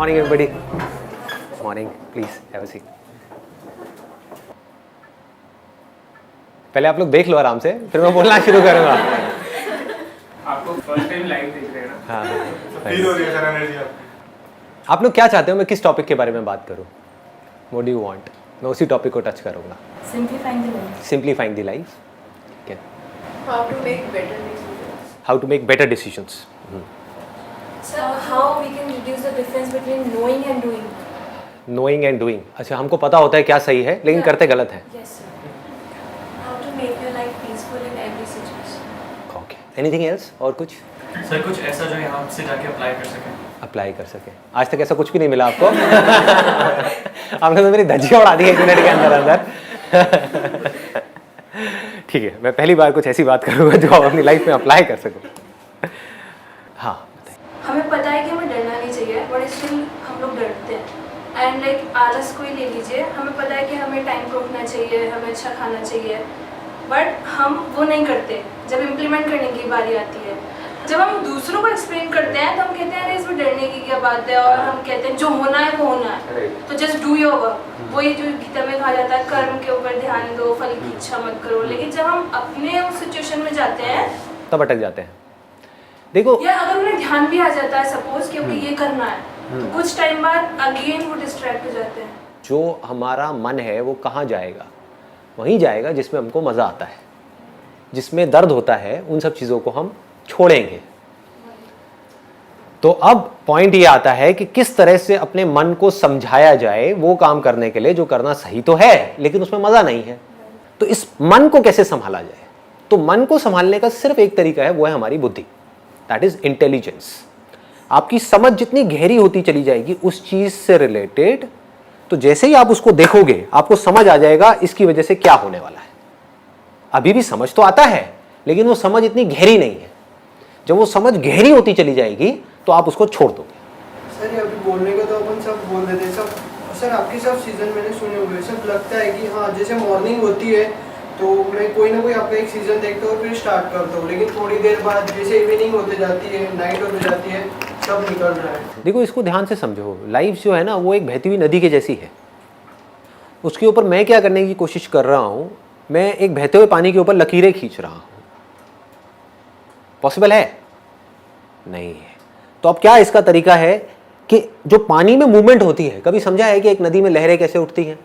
Morning, everybody. Morning. Please have a seat. पहले आप लोग देख लो आराम से, फिर मैं बोलना शुरू करूँगा। आपको फर्स्ट टाइम लाइव देख रहे हैं ना? हाँ। फील हो रही है सर एनर्जी आपकी। आप लोग क्या चाहते हो मैं किस टॉपिक के बारे में बात करूँ? What do you want? मैं उसी टॉपिक को टच करूँगा। Simplifying the life. Simplifying the life. Okay. How to make better decisions. How to make better decisions. So how we can reduce the difference between knowing and doing. Knowing and doing. अच्छा हमको पता होता है क्या सही है लेकिन करते गलत है. Yes sir. How to make your life peaceful in every situation. Okay. Anything else? और कुछ? सर कुछ ऐसा जो यहाँ से जाके अप्लाई कर सकें। अप्लाई कर सके। आज तक ऐसा कुछ भी नहीं मिला आपको? आपने तो मेरी धज्जियाँ उड़ा दी 1 मिनट के अंदर अंदर। ठीक है, मैं पहली बार कुछ ऐसी बात करूँगा जो आप अपनी लाइफ में अप्लाई कर सको। हाँ बताइए। हमें पता है कि हमें डरना नहीं चाहिए, बट स्टिल हम लोग डरते हैं। एंड लाइक आलस को ही ले लीजिए, हमें पता है कि हमें टाइम को उठना चाहिए, हमें अच्छा खाना चाहिए, बट हम वो नहीं करते। जब इम्प्लीमेंट करने की बारी आती है, जब हम दूसरों को एक्सप्लेन करते हैं तो हम कहते हैं अरे इसमें डरने की क्या बात है, और हम कहते हैं जो होना है वो होना है, तो जस्ट डू योर वर्क। वही जो गीता में कहा जाता है कर्म के ऊपर ध्यान दो, फल की इच्छा मत करो। लेकिन जब हम अपने उस सिचुएशन में जाते हैं तब अटक जाते हैं। देखो या अगर उन्हें ध्यान भी आ जाता है सपोज कि अभी ये करना है, तो कुछ टाइम बाद अगेन वो डिस्ट्रैक्ट हो जाते हैं। जो हमारा मन है वो कहाँ जाएगा? वहीं जाएगा जिसमें हमको मज़ा आता है, जिसमें दर्द होता है। उन सब चीज़ों को हम छोड़ेंगे। तो अब पॉइंट ये आता है कि किस तरह से अपने मन को समझाया जाए वो काम करने के लिए जो करना सही तो है लेकिन उसमें मजा नहीं है। तो इस मन को कैसे संभाला जाए? तो मन को संभालने का सिर्फ एक तरीका है, वो है हमारी बुद्धि, दैट इज इंटेलिजेंस। आपकी समझ जितनी गहरी होती चली जाएगी उस चीज से रिलेटेड, तो जैसे ही आप उसको देखोगे आपको समझ आ जाएगा इसकी वजह से क्या होने वाला है। अभी भी समझ तो आता है लेकिन वो समझ इतनी गहरी नहीं है। जब वो समझ गहरी होती चली जाएगी तो आप उसको छोड़ दोगे। सर अभी बोलने को तो अपन सब बोल देते हैं सब। सर आपके सब सीजन मैंने सुने हुए, सब लगता है कि हाँ जैसे मॉर्निंग होती है तो मैं कोई ना कोई आपका एक सीजन देखता हूँ फिर स्टार्ट करता हूँ, लेकिन थोड़ी देर बाद जैसे इवनिंग होते जाती है, नाइट होते जाती है, सब निकल रहा है। देखो इसको ध्यान से समझो, लाइफ जो है ना वो एक बहती हुई नदी के जैसी है। उसके ऊपर मैं क्या करने की कोशिश कर रहा हूँ, मैं एक बहते हुए पानी के ऊपर लकीरें खींच रहा हूँ। पॉसिबल है? नहीं है। तो अब क्या इसका तरीका है कि जो पानी में मूवमेंट होती है, कभी समझा है कि एक नदी में लहरें कैसे उठती हैं?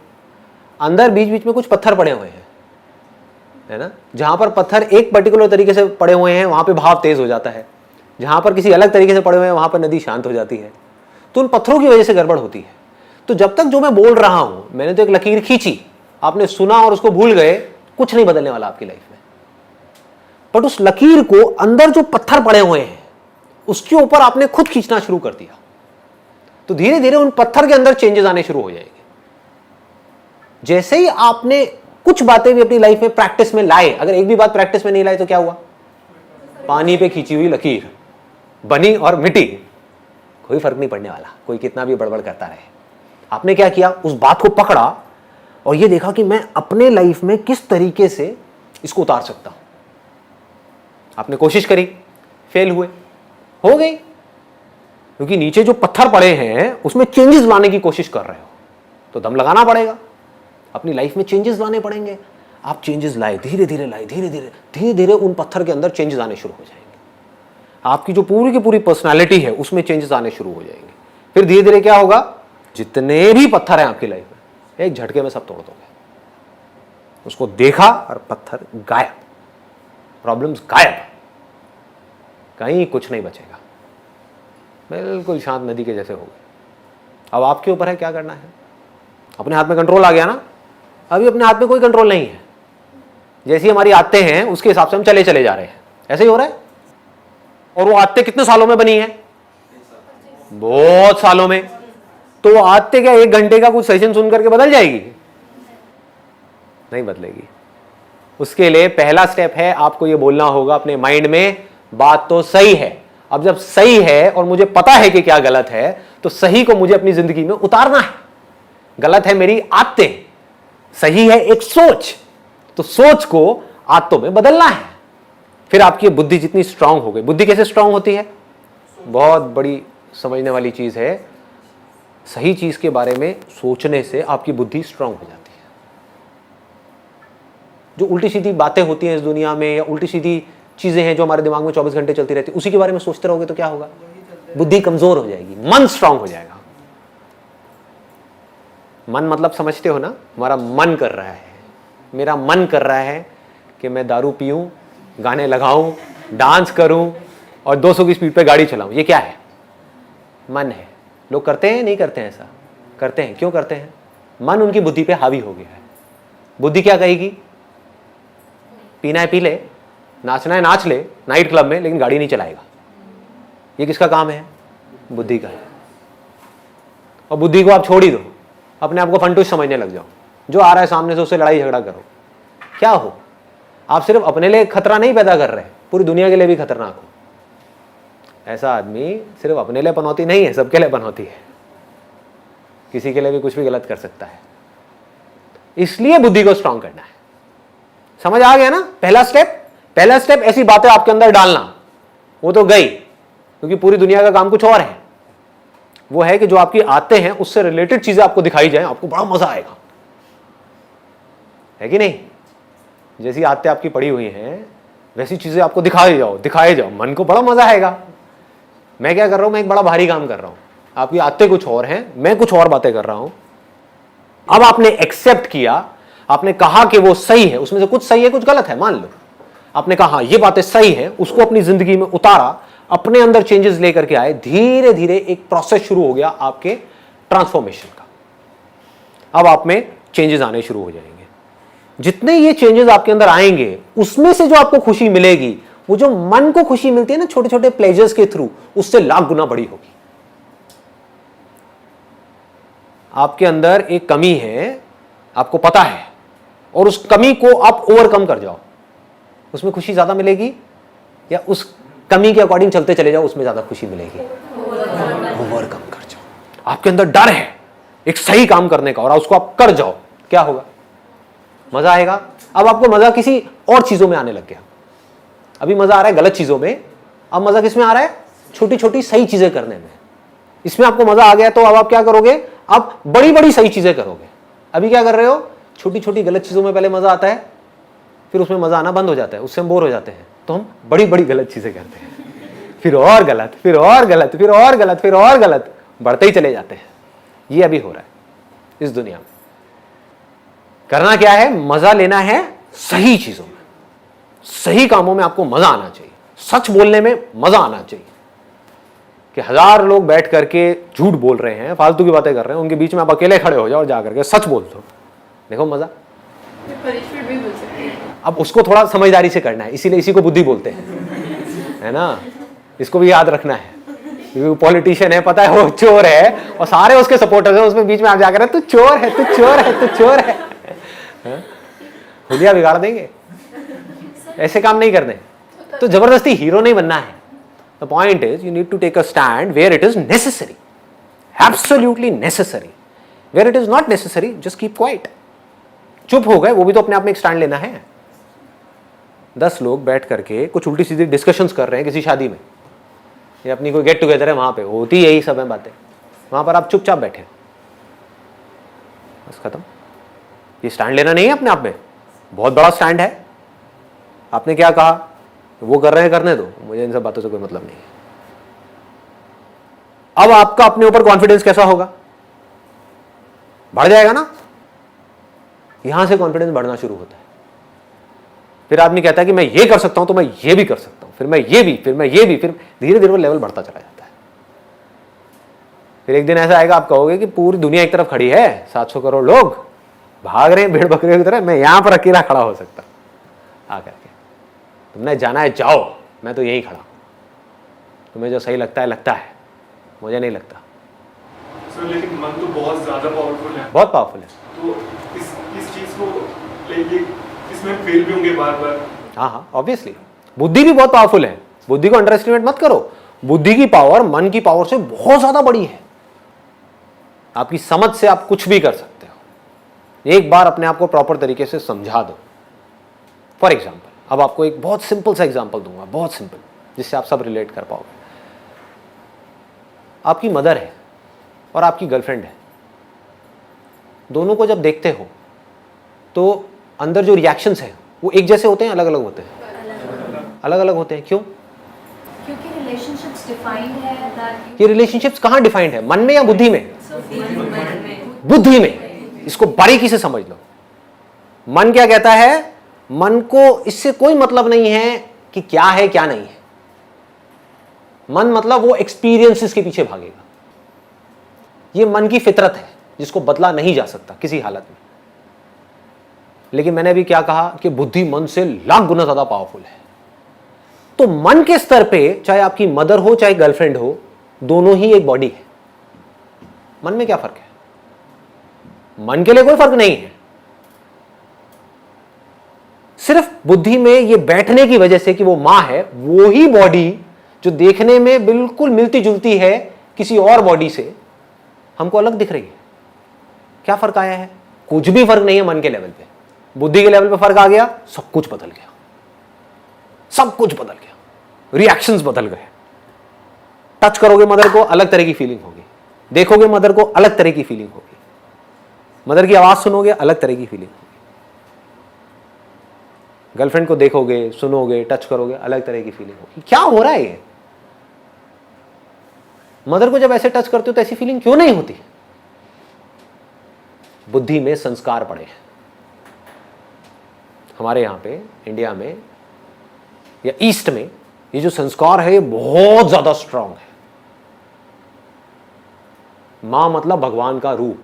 अंदर बीच बीच में कुछ पत्थर पड़े हुए हैं, है ना? जहां पर पत्थर एक पर्टिकुलर तरीके से पड़े हुए हैं वहां पे भाव तेज हो जाता है, जहां पर किसी अलग तरीके से पड़े हुए हैं वहां पर नदी शांत हो जाती है। तो उन पत्थरों की वजह से गड़बड़ होती है। तो जब तक जो मैं बोल रहा हूं, मैंने तो एक लकीर खींची, आपने सुना और उसको भूल गए, कुछ नहीं बदलने वाला आपकी लाइफ में। बट उस लकीर को अंदर जो पत्थर पड़े हुए हैं उसके ऊपर आपने खुद खींचना शुरू कर दिया, तो धीरे धीरे उन पत्थर के अंदर चेंजेस आने शुरू हो जाएंगे। जैसे ही आपने कुछ बातें भी अपनी लाइफ में प्रैक्टिस में लाए, अगर एक भी बात प्रैक्टिस में नहीं लाए तो क्या हुआ? पानी पे खींची हुई लकीर बनी और मिटी, कोई फर्क नहीं पड़ने वाला, कोई कितना भी बड़बड़ करता रहे। आपने क्या किया? उस बात को पकड़ा और ये देखा कि मैं अपने लाइफ में किस तरीके से इसको उतार सकता हूं। आपने कोशिश करी, फेल हुए, हो गई, क्योंकि नीचे जो पत्थर पड़े हैं उसमें चेंजेस लाने की कोशिश कर रहे हो, तो दम लगाना पड़ेगा, अपनी लाइफ में चेंजेस लाने पड़ेंगे। आप चेंजेस लाए, धीरे धीरे लाए, धीरे धीरे उन पत्थर के अंदर चेंजेस आने शुरू हो जाएंगे। आपकी जो पूरी की पूरी पर्सनालिटी है उसमें चेंजेस आने शुरू हो जाएंगे। फिर धीरे धीरे क्या होगा? जितने भी पत्थर हैं आपकी लाइफ में एक झटके में सब तोड़ दोगे। उसको देखा और पत्थर गायब, प्रॉब्लम्स गायब, कहीं कुछ नहीं बचेगा, बिल्कुल शांत नदी के जैसे हो गए। अब आपके ऊपर है क्या करना है। अपने हाथ में कंट्रोल आ गया ना? अभी अपने हाथ में कोई कंट्रोल नहीं है। जैसी हमारी आदतें हैं उसके हिसाब से हम चले जा रहे हैं, ऐसे ही हो रहा है। और वो आदतें कितने सालों में बनी है? बहुत सालों में। तो वो आदतें क्या 1 घंटे का कुछ सेशन सुन करके बदल जाएगी? नहीं बदलेगी। उसके लिए पहला स्टेप है, आपको ये बोलना होगा अपने माइंड में, बात तो सही है। अब जब सही है और मुझे पता है कि क्या गलत है, तो सही को मुझे अपनी जिंदगी में उतारना है। गलत है मेरी आदतें, सही है एक सोच, तो सोच को आदतों में बदलना है। फिर आपकी बुद्धि जितनी स्ट्रांग हो गई। बुद्धि कैसे स्ट्रांग होती है? बहुत बड़ी समझने वाली चीज है। सही चीज के बारे में सोचने से आपकी बुद्धि स्ट्रांग हो जाती है। जो उल्टी सीधी बातें होती हैं इस दुनिया में या उल्टी सीधी चीजें हैं जो हमारे दिमाग में 24 घंटे चलती रहती है, उसी के बारे में सोचते रहोगे तो क्या होगा? बुद्धि कमजोर हो जाएगी, मन स्ट्रांग हो जाएगा। मन मतलब समझते हो ना, हमारा मन कर रहा है, मेरा मन कर रहा है कि मैं दारू पीऊं, गाने लगाऊं, डांस करूं और 200 की स्पीड पे गाड़ी चलाऊं। ये क्या है? मन है। लोग करते हैं नहीं करते हैं? ऐसा करते हैं। क्यों करते हैं? मन उनकी बुद्धि पे हावी हो गया है। बुद्धि क्या कहेगी? पीना है पी ले, नाचना है नाच ले नाइट क्लब में, लेकिन गाड़ी नहीं चलाएगा। ये किसका काम है? बुद्धि का है। और बुद्धि को आप छोड़ ही दो, अपने आप को फंटूस समझने लग जाओ। जो आ रहा है सामने से उससे लड़ाई झगड़ा करो। क्या हो? आप सिर्फ अपने लिए खतरा नहीं पैदा कर रहे, पूरी दुनिया के लिए भी खतरनाक हो। ऐसा आदमी सिर्फ अपने लिए पनौती नहीं है, सबके लिए पनौती है। किसी के लिए भी कुछ भी गलत कर सकता है। इसलिए बुद्धि को स्ट्रांग करना है। समझ आ गया ना? पहला स्टेप ऐसी बातें आपके अंदर डालना। वो तो गई, क्योंकि पूरी दुनिया का काम कुछ और है। वो है कि जो आपकी आते हैं उससे रिलेटेड चीजें आपको दिखाई जाए, आपको बड़ा मजा आएगा, है कि नहीं? जैसी आते आपकी पड़ी हुई हैं वैसी चीजें आपको दिखाए जाओ, मन को बड़ा मजा आएगा। मैं क्या कर रहा हूं? मैं एक बड़ा भारी काम कर रहा हूं, आपकी आते कुछ और हैं, मैं कुछ और बातें कर रहा हूं। अब आपने एक्सेप्ट किया, आपने कहा कि वो सही है, उसमें से कुछ सही है कुछ गलत है, मान लो आपने कहा हाँ ये बातें सही है, उसको अपनी जिंदगी में उतारा, अपने अंदर चेंजेस लेकर के आए, धीरे धीरे एक प्रोसेस शुरू हो गया आपके ट्रांसफॉर्मेशन का। अब आप में चेंजेस आने शुरू हो जाएंगे। जितने ये चेंजेस आपके अंदर आएंगे उसमें से जो आपको खुशी मिलेगी, वो जो मन को खुशी मिलती है ना छोटे छोटे प्लेजर्स के थ्रू, उससे लाख गुना बड़ी होगी। आपके अंदर एक कमी है, आपको पता है, और उस कमी को आप ओवरकम कर जाओ, उसमें खुशी ज्यादा मिलेगी, या उस कमी के अकॉर्डिंग चलते चले जाओ उसमें ज्यादा खुशी मिलेगी? ओवरकम कर जाओ। आपके अंदर डर है एक सही काम करने का और उसको आप कर जाओ, क्या होगा? मजा आएगा। अब आपको मजा किसी और चीजों में आने लग गया। अभी मजा आ रहा है गलत चीजों में, अब मजा किस में आ रहा है? छोटी छोटी सही चीजें करने में। इसमें आपको मजा आ गया तो अब आप क्या करोगे? आप बड़ी बड़ी सही चीजें करोगे। अभी क्या कर रहे हो? छोटी छोटी गलत चीजों में पहले मजा आता है, फिर उसमें मजा आना बंद हो जाता है, उससे हम बोर हो जाते हैं, तो हम बड़ी बड़ी गलत चीजें करते हैं, फिर और गलत, फिर और गलत, फिर और गलत, फिर और गलत, बढ़ते ही चले जाते हैं। ये अभी हो रहा है इस दुनिया में। करना क्या है? मजा लेना है सही चीजों में, सही कामों में आपको मजा आना चाहिए। सच बोलने में मजा आना चाहिए। कि 1000 लोग बैठ करके झूठ बोल रहे हैं, फालतू की बातें कर रहे हैं, उनके बीच में आप अकेले खड़े हो जाओ और जाकर के सच बोल दो, देखो मजा। पनिशमेंट भी मिल सकती है। अब उसको थोड़ा समझदारी से करना है, इसीलिए इसी को बुद्धि बोलते हैं, है ना? इसको भी याद रखना है। क्योंकि पॉलिटिशियन है, पता है वो चोर है और सारे उसके सपोर्टर्स हैं, उसमें बीच में आप जाकर तू चोर है, तू चोर है, तू चोर है, हुलिया बिगाड़ देंगे। ऐसे काम नहीं करने। तो जबरदस्ती हीरो नहीं बनना है। The point is you need to take a stand where it is necessary, absolutely necessary. Where it is not necessary just keep quiet. चुप हो गए, वो भी तो अपने आप में एक स्टैंड लेना है। 10 लोग बैठ करके कुछ उल्टी सीधी डिस्कशंस कर रहे हैं किसी शादी में, या अपनी कोई गेट टुगेदर है, वहां पे होती यही सब है बातें, वहां पर आप चुपचाप बैठे, बस खत्म। ये स्टैंड लेना नहीं है अपने आप में, बहुत बड़ा स्टैंड है। आपने क्या कहा? वो कर रहे हैं करने दो, मुझे इन सब बातों से कोई मतलब नहीं है। अब आपका अपने ऊपर कॉन्फिडेंस कैसा होगा? बढ़ जाएगा ना? यहां से कॉन्फिडेंस बढ़ना शुरू होता है। फिर आदमी कहता है कि मैं ये कर सकता हूं तो मैं ये भी कर सकता हूं, फिर मैं ये भी, फिर मैं ये भी, फिर धीरे धीरे वो लेवल बढ़ता चला जाता है। फिर एक दिन ऐसा आएगा आप कहोगे कि पूरी दुनिया एक तरफ खड़ी है, 700 करोड़ लोग भाग रहे हैं भेड़ बकरियों की तरह, मैं यहां पर अकेला खड़ा हो सकता आकर के। तुमने जाना है जाओ, मैं तो यहीं खड़ा। तुम्हें जो सही लगता है, मुझे नहीं लगता। सर लेकिन मन तो बहुत ज्यादा पावरफुल है। बहुत पावरफुल है। तो इस चीज को लेके इसमें फेल भी होंगे बार बार। हाँ, ऑब्वियसली। बुद्धि भी बहुत पावरफुल है, बुद्धि को अंडर एस्टिमेट मत करो। बुद्धि की पावर मन की पावर से बहुत ज्यादा बड़ी है। आपकी समझ से आप कुछ भी कर सकते हो। एक बार अपने आप को प्रॉपर तरीके से समझा दो। फॉर एग्जाम्पल, अब आपको एक बहुत सिंपल सा एग्जाम्पल दूंगा, बहुत सिंपल, जिससे आप सब रिलेट कर पाओगे। आपकी मदर है और आपकी गर्लफ्रेंड है, दोनों को जब देखते हो तो अंदर जो रिएक्शंस हैं वो एक जैसे होते हैं, अलग अलग होते हैं? अलग अलग होते हैं। क्यों? क्योंकि रिलेशनशिप्स डिफाइंड है दैट ये रिलेशनशिप्स कहाँ डिफाइंड है, मन में या बुद्धि में? बुद्धि में। इसको बारीकी से समझ लो। मन क्या कहता है? मन को इससे कोई मतलब नहीं है कि क्या है क्या नहीं है। मन मतलब वो एक्सपीरियंसेस के पीछे भागेगा। ये मन की फितरत है जिसको बदला नहीं जा सकता किसी हालत में। लेकिन मैंने अभी क्या कहा कि बुद्धि मन से लाख गुना ज्यादा पावरफुल है। तो मन के स्तर पे चाहे आपकी मदर हो चाहे गर्लफ्रेंड हो, दोनों ही एक बॉडी है। मन में क्या फर्क है? मन के लिए कोई फर्क नहीं है। सिर्फ बुद्धि में ये बैठने की वजह से कि वो मां है, वो ही बॉडी जो देखने में बिल्कुल मिलती जुलती है किसी और बॉडी से, हमको अलग दिख रही है। क्या फर्क आया है? कुछ भी फर्क नहीं है। मन के लेवल पे, बुद्धि के लेवल पे फर्क आ गया, सब कुछ बदल गया। सब कुछ बदल गया, रिएक्शंस बदल गए। टच करोगे मदर को, अलग तरह की फीलिंग होगी। देखोगे मदर को, अलग तरह की फीलिंग होगी। मदर की आवाज सुनोगे, अलग तरह की फीलिंग होगी। गर्लफ्रेंड को देखोगे, सुनोगे, टच करोगे, अलग तरह की फीलिंग होगी। क्या हो रहा है ये? मदर को जब ऐसे टच करते हो तो ऐसी फीलिंग क्यों नहीं होती? बुद्धि में संस्कार पड़े हैं। हमारे यहां पे इंडिया में या ईस्ट में ये जो संस्कार है ये बहुत ज्यादा स्ट्रांग है। मां मतलब भगवान का रूप,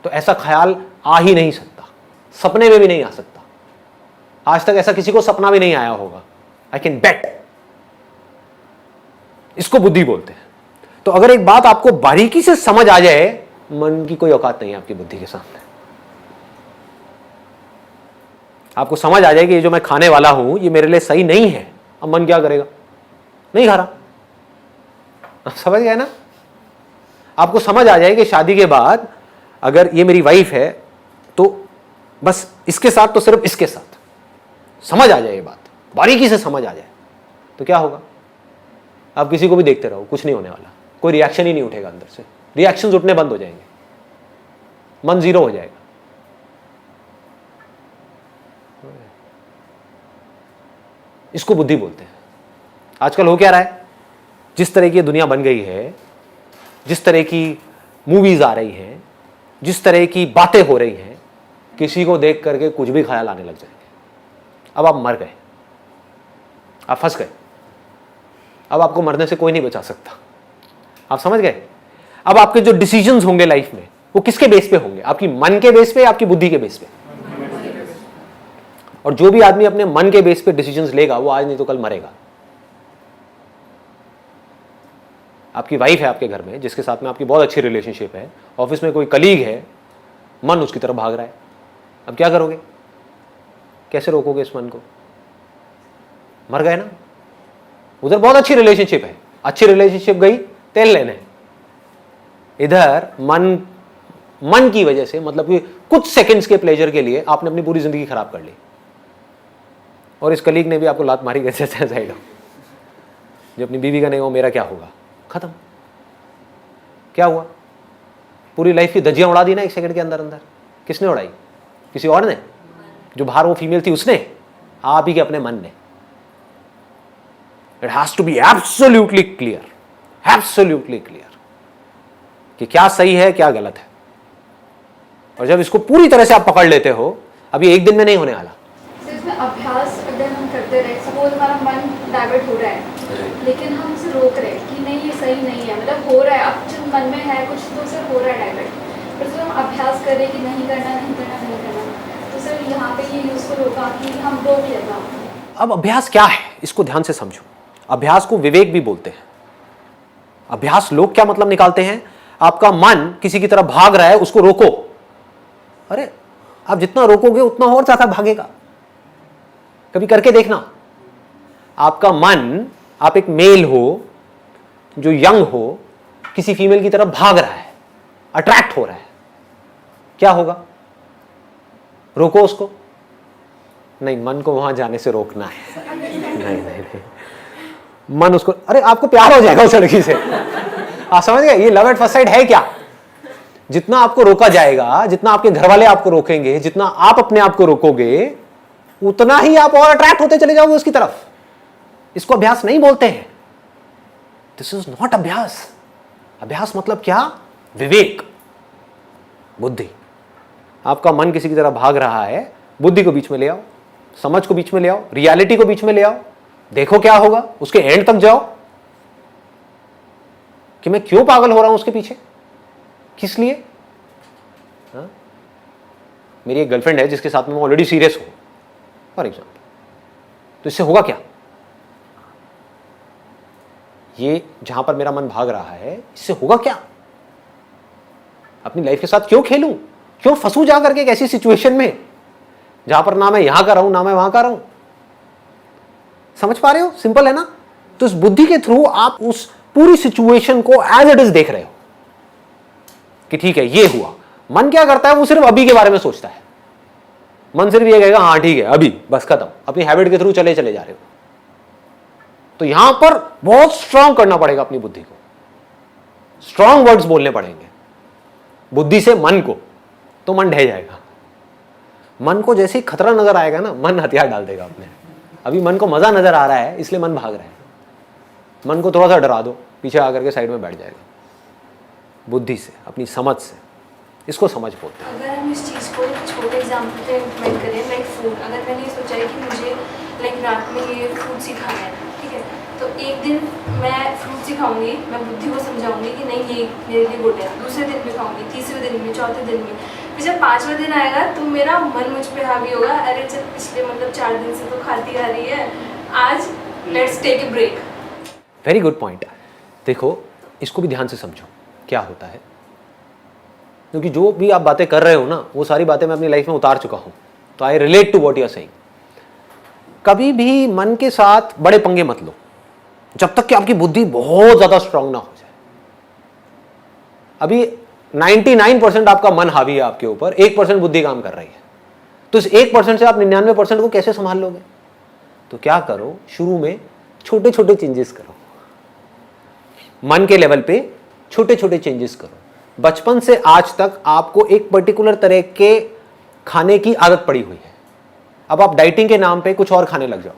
तो ऐसा ख्याल आ ही नहीं सकता, सपने में भी नहीं आ सकता। आज तक ऐसा किसी को सपना भी नहीं आया होगा, आई कैन बेट। इसको बुद्धि बोलते हैं। तो अगर एक बात आपको बारीकी से समझ आ जाए, मन की कोई औकात नहीं है आपकी बुद्धि के सामने। आपको समझ आ जाए कि ये जो मैं खाने वाला हूं ये मेरे लिए सही नहीं है, अब मन क्या करेगा? नहीं खा रहा। आप समझ गए ना? आपको समझ आ जाए कि शादी के बाद अगर ये मेरी वाइफ है तो बस इसके साथ, तो सिर्फ इसके साथ। समझ आ जाए ये बात, बारीकी से समझ आ जाए, तो क्या होगा? आप किसी को भी देखते रहो, कुछ नहीं होने वाला, कोई रिएक्शन ही नहीं उठेगा अंदर से। रिएक्शंस उठने बंद हो जाएंगे, मन जीरो हो जाएगा। इसको बुद्धि बोलते हैं। आजकल हो क्या रहा है? जिस तरह की दुनिया बन गई है, जिस तरह की मूवीज आ रही हैं, जिस तरह की बातें हो रही हैं, किसी को देख करके कुछ भी ख्याल आने लग जाएंगे। अब आप मर गए, आप फंस गए। अब आपको मरने से कोई नहीं बचा सकता। आप समझ गए? अब आपके जो डिसीजंस होंगे लाइफ में वो किसके बेस पे होंगे? आपकी मन के बेस पे या आपकी बुद्धि के बेस पे? और जो भी आदमी अपने मन के बेस पे डिसीजंस लेगा वो आज नहीं तो कल मरेगा। आपकी वाइफ है आपके घर में जिसके साथ में आपकी बहुत अच्छी रिलेशनशिप है, ऑफिस में कोई कलीग है, मन उसकी तरफ भाग रहा है। अब क्या करोगे? कैसे रोकोगे इस मन को? मर गए ना। उधर बहुत अच्छी रिलेशनशिप है, अच्छी रिलेशनशिप गई तेल लेने। इधर मन की वजह से, मतलब कि कुछ सेकंड्स के प्लेजर के लिए आपने अपनी पूरी जिंदगी खराब कर ली। और इस कलीग ने भी आपको लात मारी कैसे साइड हो। जो अपनी बीवी का नहीं हो, मेरा क्या होगा? खत्म। क्या हुआ? पूरी लाइफ की धज्जियां उड़ा दी ना एक सेकंड के अंदर अंदर। किसने उड़ाई? किसी और ने? जो बाहर वो फीमेल थी उसने? आप ही के अपने मन ने। It has to be absolutely clear, absolutely clear कि क्या सही है क्या गलत है। और जब इसको पूरी तरह से आप पकड़ लेते हो, अब ये एक दिन में नहीं होने वाला। इसमें अभ्यास अगर हम करते रहे, सपोज हमारा मन डाइवर्ट हो रहा है लेकिन हम उसे रोक रहे हैं कि नहीं ये सही नहीं है, मतलब हो रहा है, अब जो मन में है कुछ तो उसे हो रहा है डाइवर्ट, पर जब हम अभ्यास कर रहे हैं कि नहीं करना नहीं करना नहीं करना, तो सर यहाँ पे ये यूजफुल होगा कि हम रोक लेना। अब अभ्यास क्या है इसको ध्यान से समझो। अभ्यास को विवेक भी बोलते हैं। अभ्यास लोग क्या मतलब निकालते हैं? आपका मन किसी की तरफ भाग रहा है, उसको रोको। अरे आप जितना रोकोगे उतना और ज्यादा भागेगा। कभी करके देखना। आपका मन, आप एक मेल हो जो यंग हो, किसी फीमेल की तरफ भाग रहा है, अट्रैक्ट हो रहा है, क्या होगा? रोको उसको। नहीं, मन को वहां जाने से रोकना है। नहीं, मन उसको, अरे आपको प्यार हो जाएगा उस लड़की से। आप समझ गए? ये लव एट फर्स्ट साइट है क्या? जितना आपको रोका जाएगा, जितना आपके घर वाले आपको रोकेंगे, जितना आप अपने आप को रोकोगे, उतना ही आप और अट्रैक्ट होते चले जाओगे उसकी तरफ। इसको अभ्यास नहीं बोलते हैं। दिस इज नॉट अभ्यास। अभ्यास मतलब क्या? विवेक, बुद्धि। आपका मन किसी की तरह भाग रहा है, बुद्धि को बीच में ले आओ, समझ को बीच में ले आओ, रियलिटी को बीच में ले आओ, देखो क्या होगा, उसके एंड तक जाओ कि मैं क्यों पागल हो रहा हूं उसके पीछे, किस लिए। हाँ? मेरी एक गर्लफ्रेंड है जिसके साथ में मैं ऑलरेडी सीरियस हूं फॉर एग्जाम्पल, तो इससे होगा क्या? ये जहां पर मेरा मन भाग रहा है, इससे होगा क्या? अपनी लाइफ के साथ क्यों खेलूं, क्यों फंसू जा करके एक ऐसी सिचुएशन में जहां पर ना मैं यहां का रहूं ना मैं वहां का रहूं। समझ पा रहे हो? सिंपल है ना? तो इस बुद्धि के थ्रू आप उस पूरी सिचुएशन को एज इट इज देख रहे हो कि ठीक है ये हुआ। मन क्या करता है? वो सिर्फ अभी के बारे में सोचता है। मन सिर्फ ये कहेगा हाँ ठीक है अभी, बस खत्म। अपनी हैबिट के थ्रू चले चले जा रहे हो। तो यहां पर बहुत स्ट्रांग करना पड़ेगा अपनी बुद्धि को, स्ट्रांग वर्ड्स बोलने पड़ेंगे बुद्धि से मन को, तो मन ढह जाएगा। मन को जैसे ही खतरा नजर आएगा ना, मन हथियार डाल देगा अपने। अभी मन को मजा नजर आ रहा है इसलिए मन भाग रहा है। मन को थोड़ा सा डरा दो, पीछे आकर के साइड में बैठ जाएगा। बुद्धि से, अपनी समझ से, इसको समझ बोलते हैं। अगर हम इस चीज़ को एक छोटे एग्जाम्पल पे इम्प्लीमेंट करें, लाइक फूड, अगर मैंने ये सोचा है कि मुझे लाइक रात में ये फ्रूट्स ही खाना है, ठीक है, तो एक दिन मैं फ्रूट्स ही खाऊंगी, मैं बुद्धि को समझाऊंगी कि नहीं ये मेरे लिए गुड है, दूसरे दिन भी खाऊंगी, तीसरे दिन भी, चौथे दिन भी, फिर जब 5वां दिन आएगा तो मेरा मन मुझ पे हावी होगा, अरे चल पिछले मतलब 4 दिन से तो खाती आ रही है, आज let's take a break. Very good point. देखो इसको भी ध्यान से समझो क्या होता है, क्योंकि जो भी आप बातें कर रहे हो ना, वो सारी बातें मैं अपनी लाइफ में उतार चुका हूं, तो I relate to what you are saying. कभी भी मन के साथ बड़े पंगे मत लो जब तक कि आपकी बुद्धि बहुत ज्यादा स्ट्रांग ना हो जाए। अभी 99% आपका मन हावी है आपके ऊपर, 1% बुद्धि काम कर रही है, तो इस 1% से आप 99% को कैसे संभाल लोगे? तो क्या करो, शुरू में छोटे छोटे चेंजेस करो, मन के लेवल पे छोटे छोटे चेंजेस करो। बचपन से आज तक आपको एक पर्टिकुलर तरह के खाने की आदत पड़ी हुई है, अब आप डाइटिंग के नाम पे कुछ और खाने लग जाओ,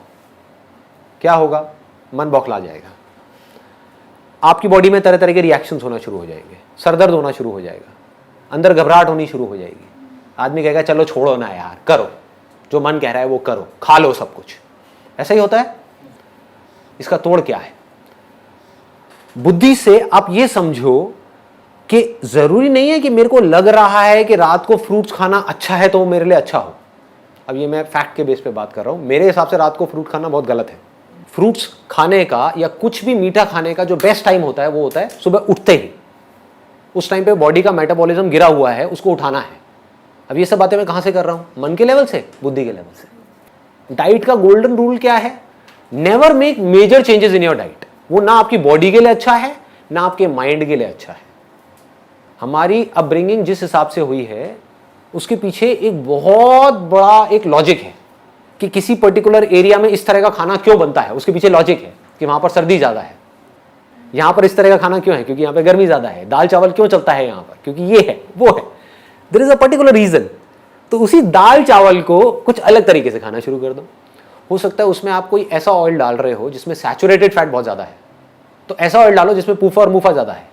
क्या होगा? मन बौखला जाएगा, आपकी बॉडी में तरह तरह के रिएक्शंस होना शुरू हो जाएंगे, सरदर्द होना शुरू हो जाएगा, अंदर घबराहट होनी शुरू हो जाएगी। आदमी कहेगा चलो छोड़ो ना यार, करो जो मन कह रहा है वो करो, खा लो सब कुछ। ऐसा ही होता है। इसका तोड़ क्या है? बुद्धि से आप ये समझो कि जरूरी नहीं है कि मेरे को लग रहा है कि रात को फ्रूट्स खाना अच्छा है तो वो मेरे लिए अच्छा हो। अब ये मैं फैक्ट के बेस पे बात कर रहा हूं, मेरे हिसाब से रात को फ्रूट खाना बहुत गलत है। फ्रूट्स खाने का या कुछ भी मीठा खाने का जो बेस्ट टाइम होता है वो होता है सुबह उठते ही। उस टाइम पे बॉडी का मेटाबॉलिज्म गिरा हुआ है, उसको उठाना है। अब ये सब बातें मैं कहां से कर रहा हूं? मन के लेवल से, बुद्धि के लेवल से। डाइट का गोल्डन रूल क्या है? Never make major changes in your diet. वो ना आपकी बॉडी के लिए अच्छा है ना आपके माइंड के लिए अच्छा है। हमारी अपब्रिंगिंग जिस हिसाब से हुई है उसके पीछे एक बहुत बड़ा एक लॉजिक है कि किसी पर्टिकुलर एरिया में इस तरह का खाना क्यों बनता है। उसके पीछे लॉजिक है कि वहां पर सर्दी ज्यादा है, यहां पर इस तरह का खाना क्यों है क्योंकि यहां पर गर्मी ज्यादा है। दाल चावल क्यों चलता है यहां पर क्योंकि ये है वो है। There is a particular reason. तो उसी दाल चावल को कुछ अलग तरीके से खाना शुरू कर दो। हो सकता है उसमें आप कोई ऐसा ऑयल डाल रहे हो जिसमें सैचुरेटेड फैट बहुत ज्यादा है, तो ऐसा ऑयल डालो जिसमें पूफा और मुफा ज्यादा है।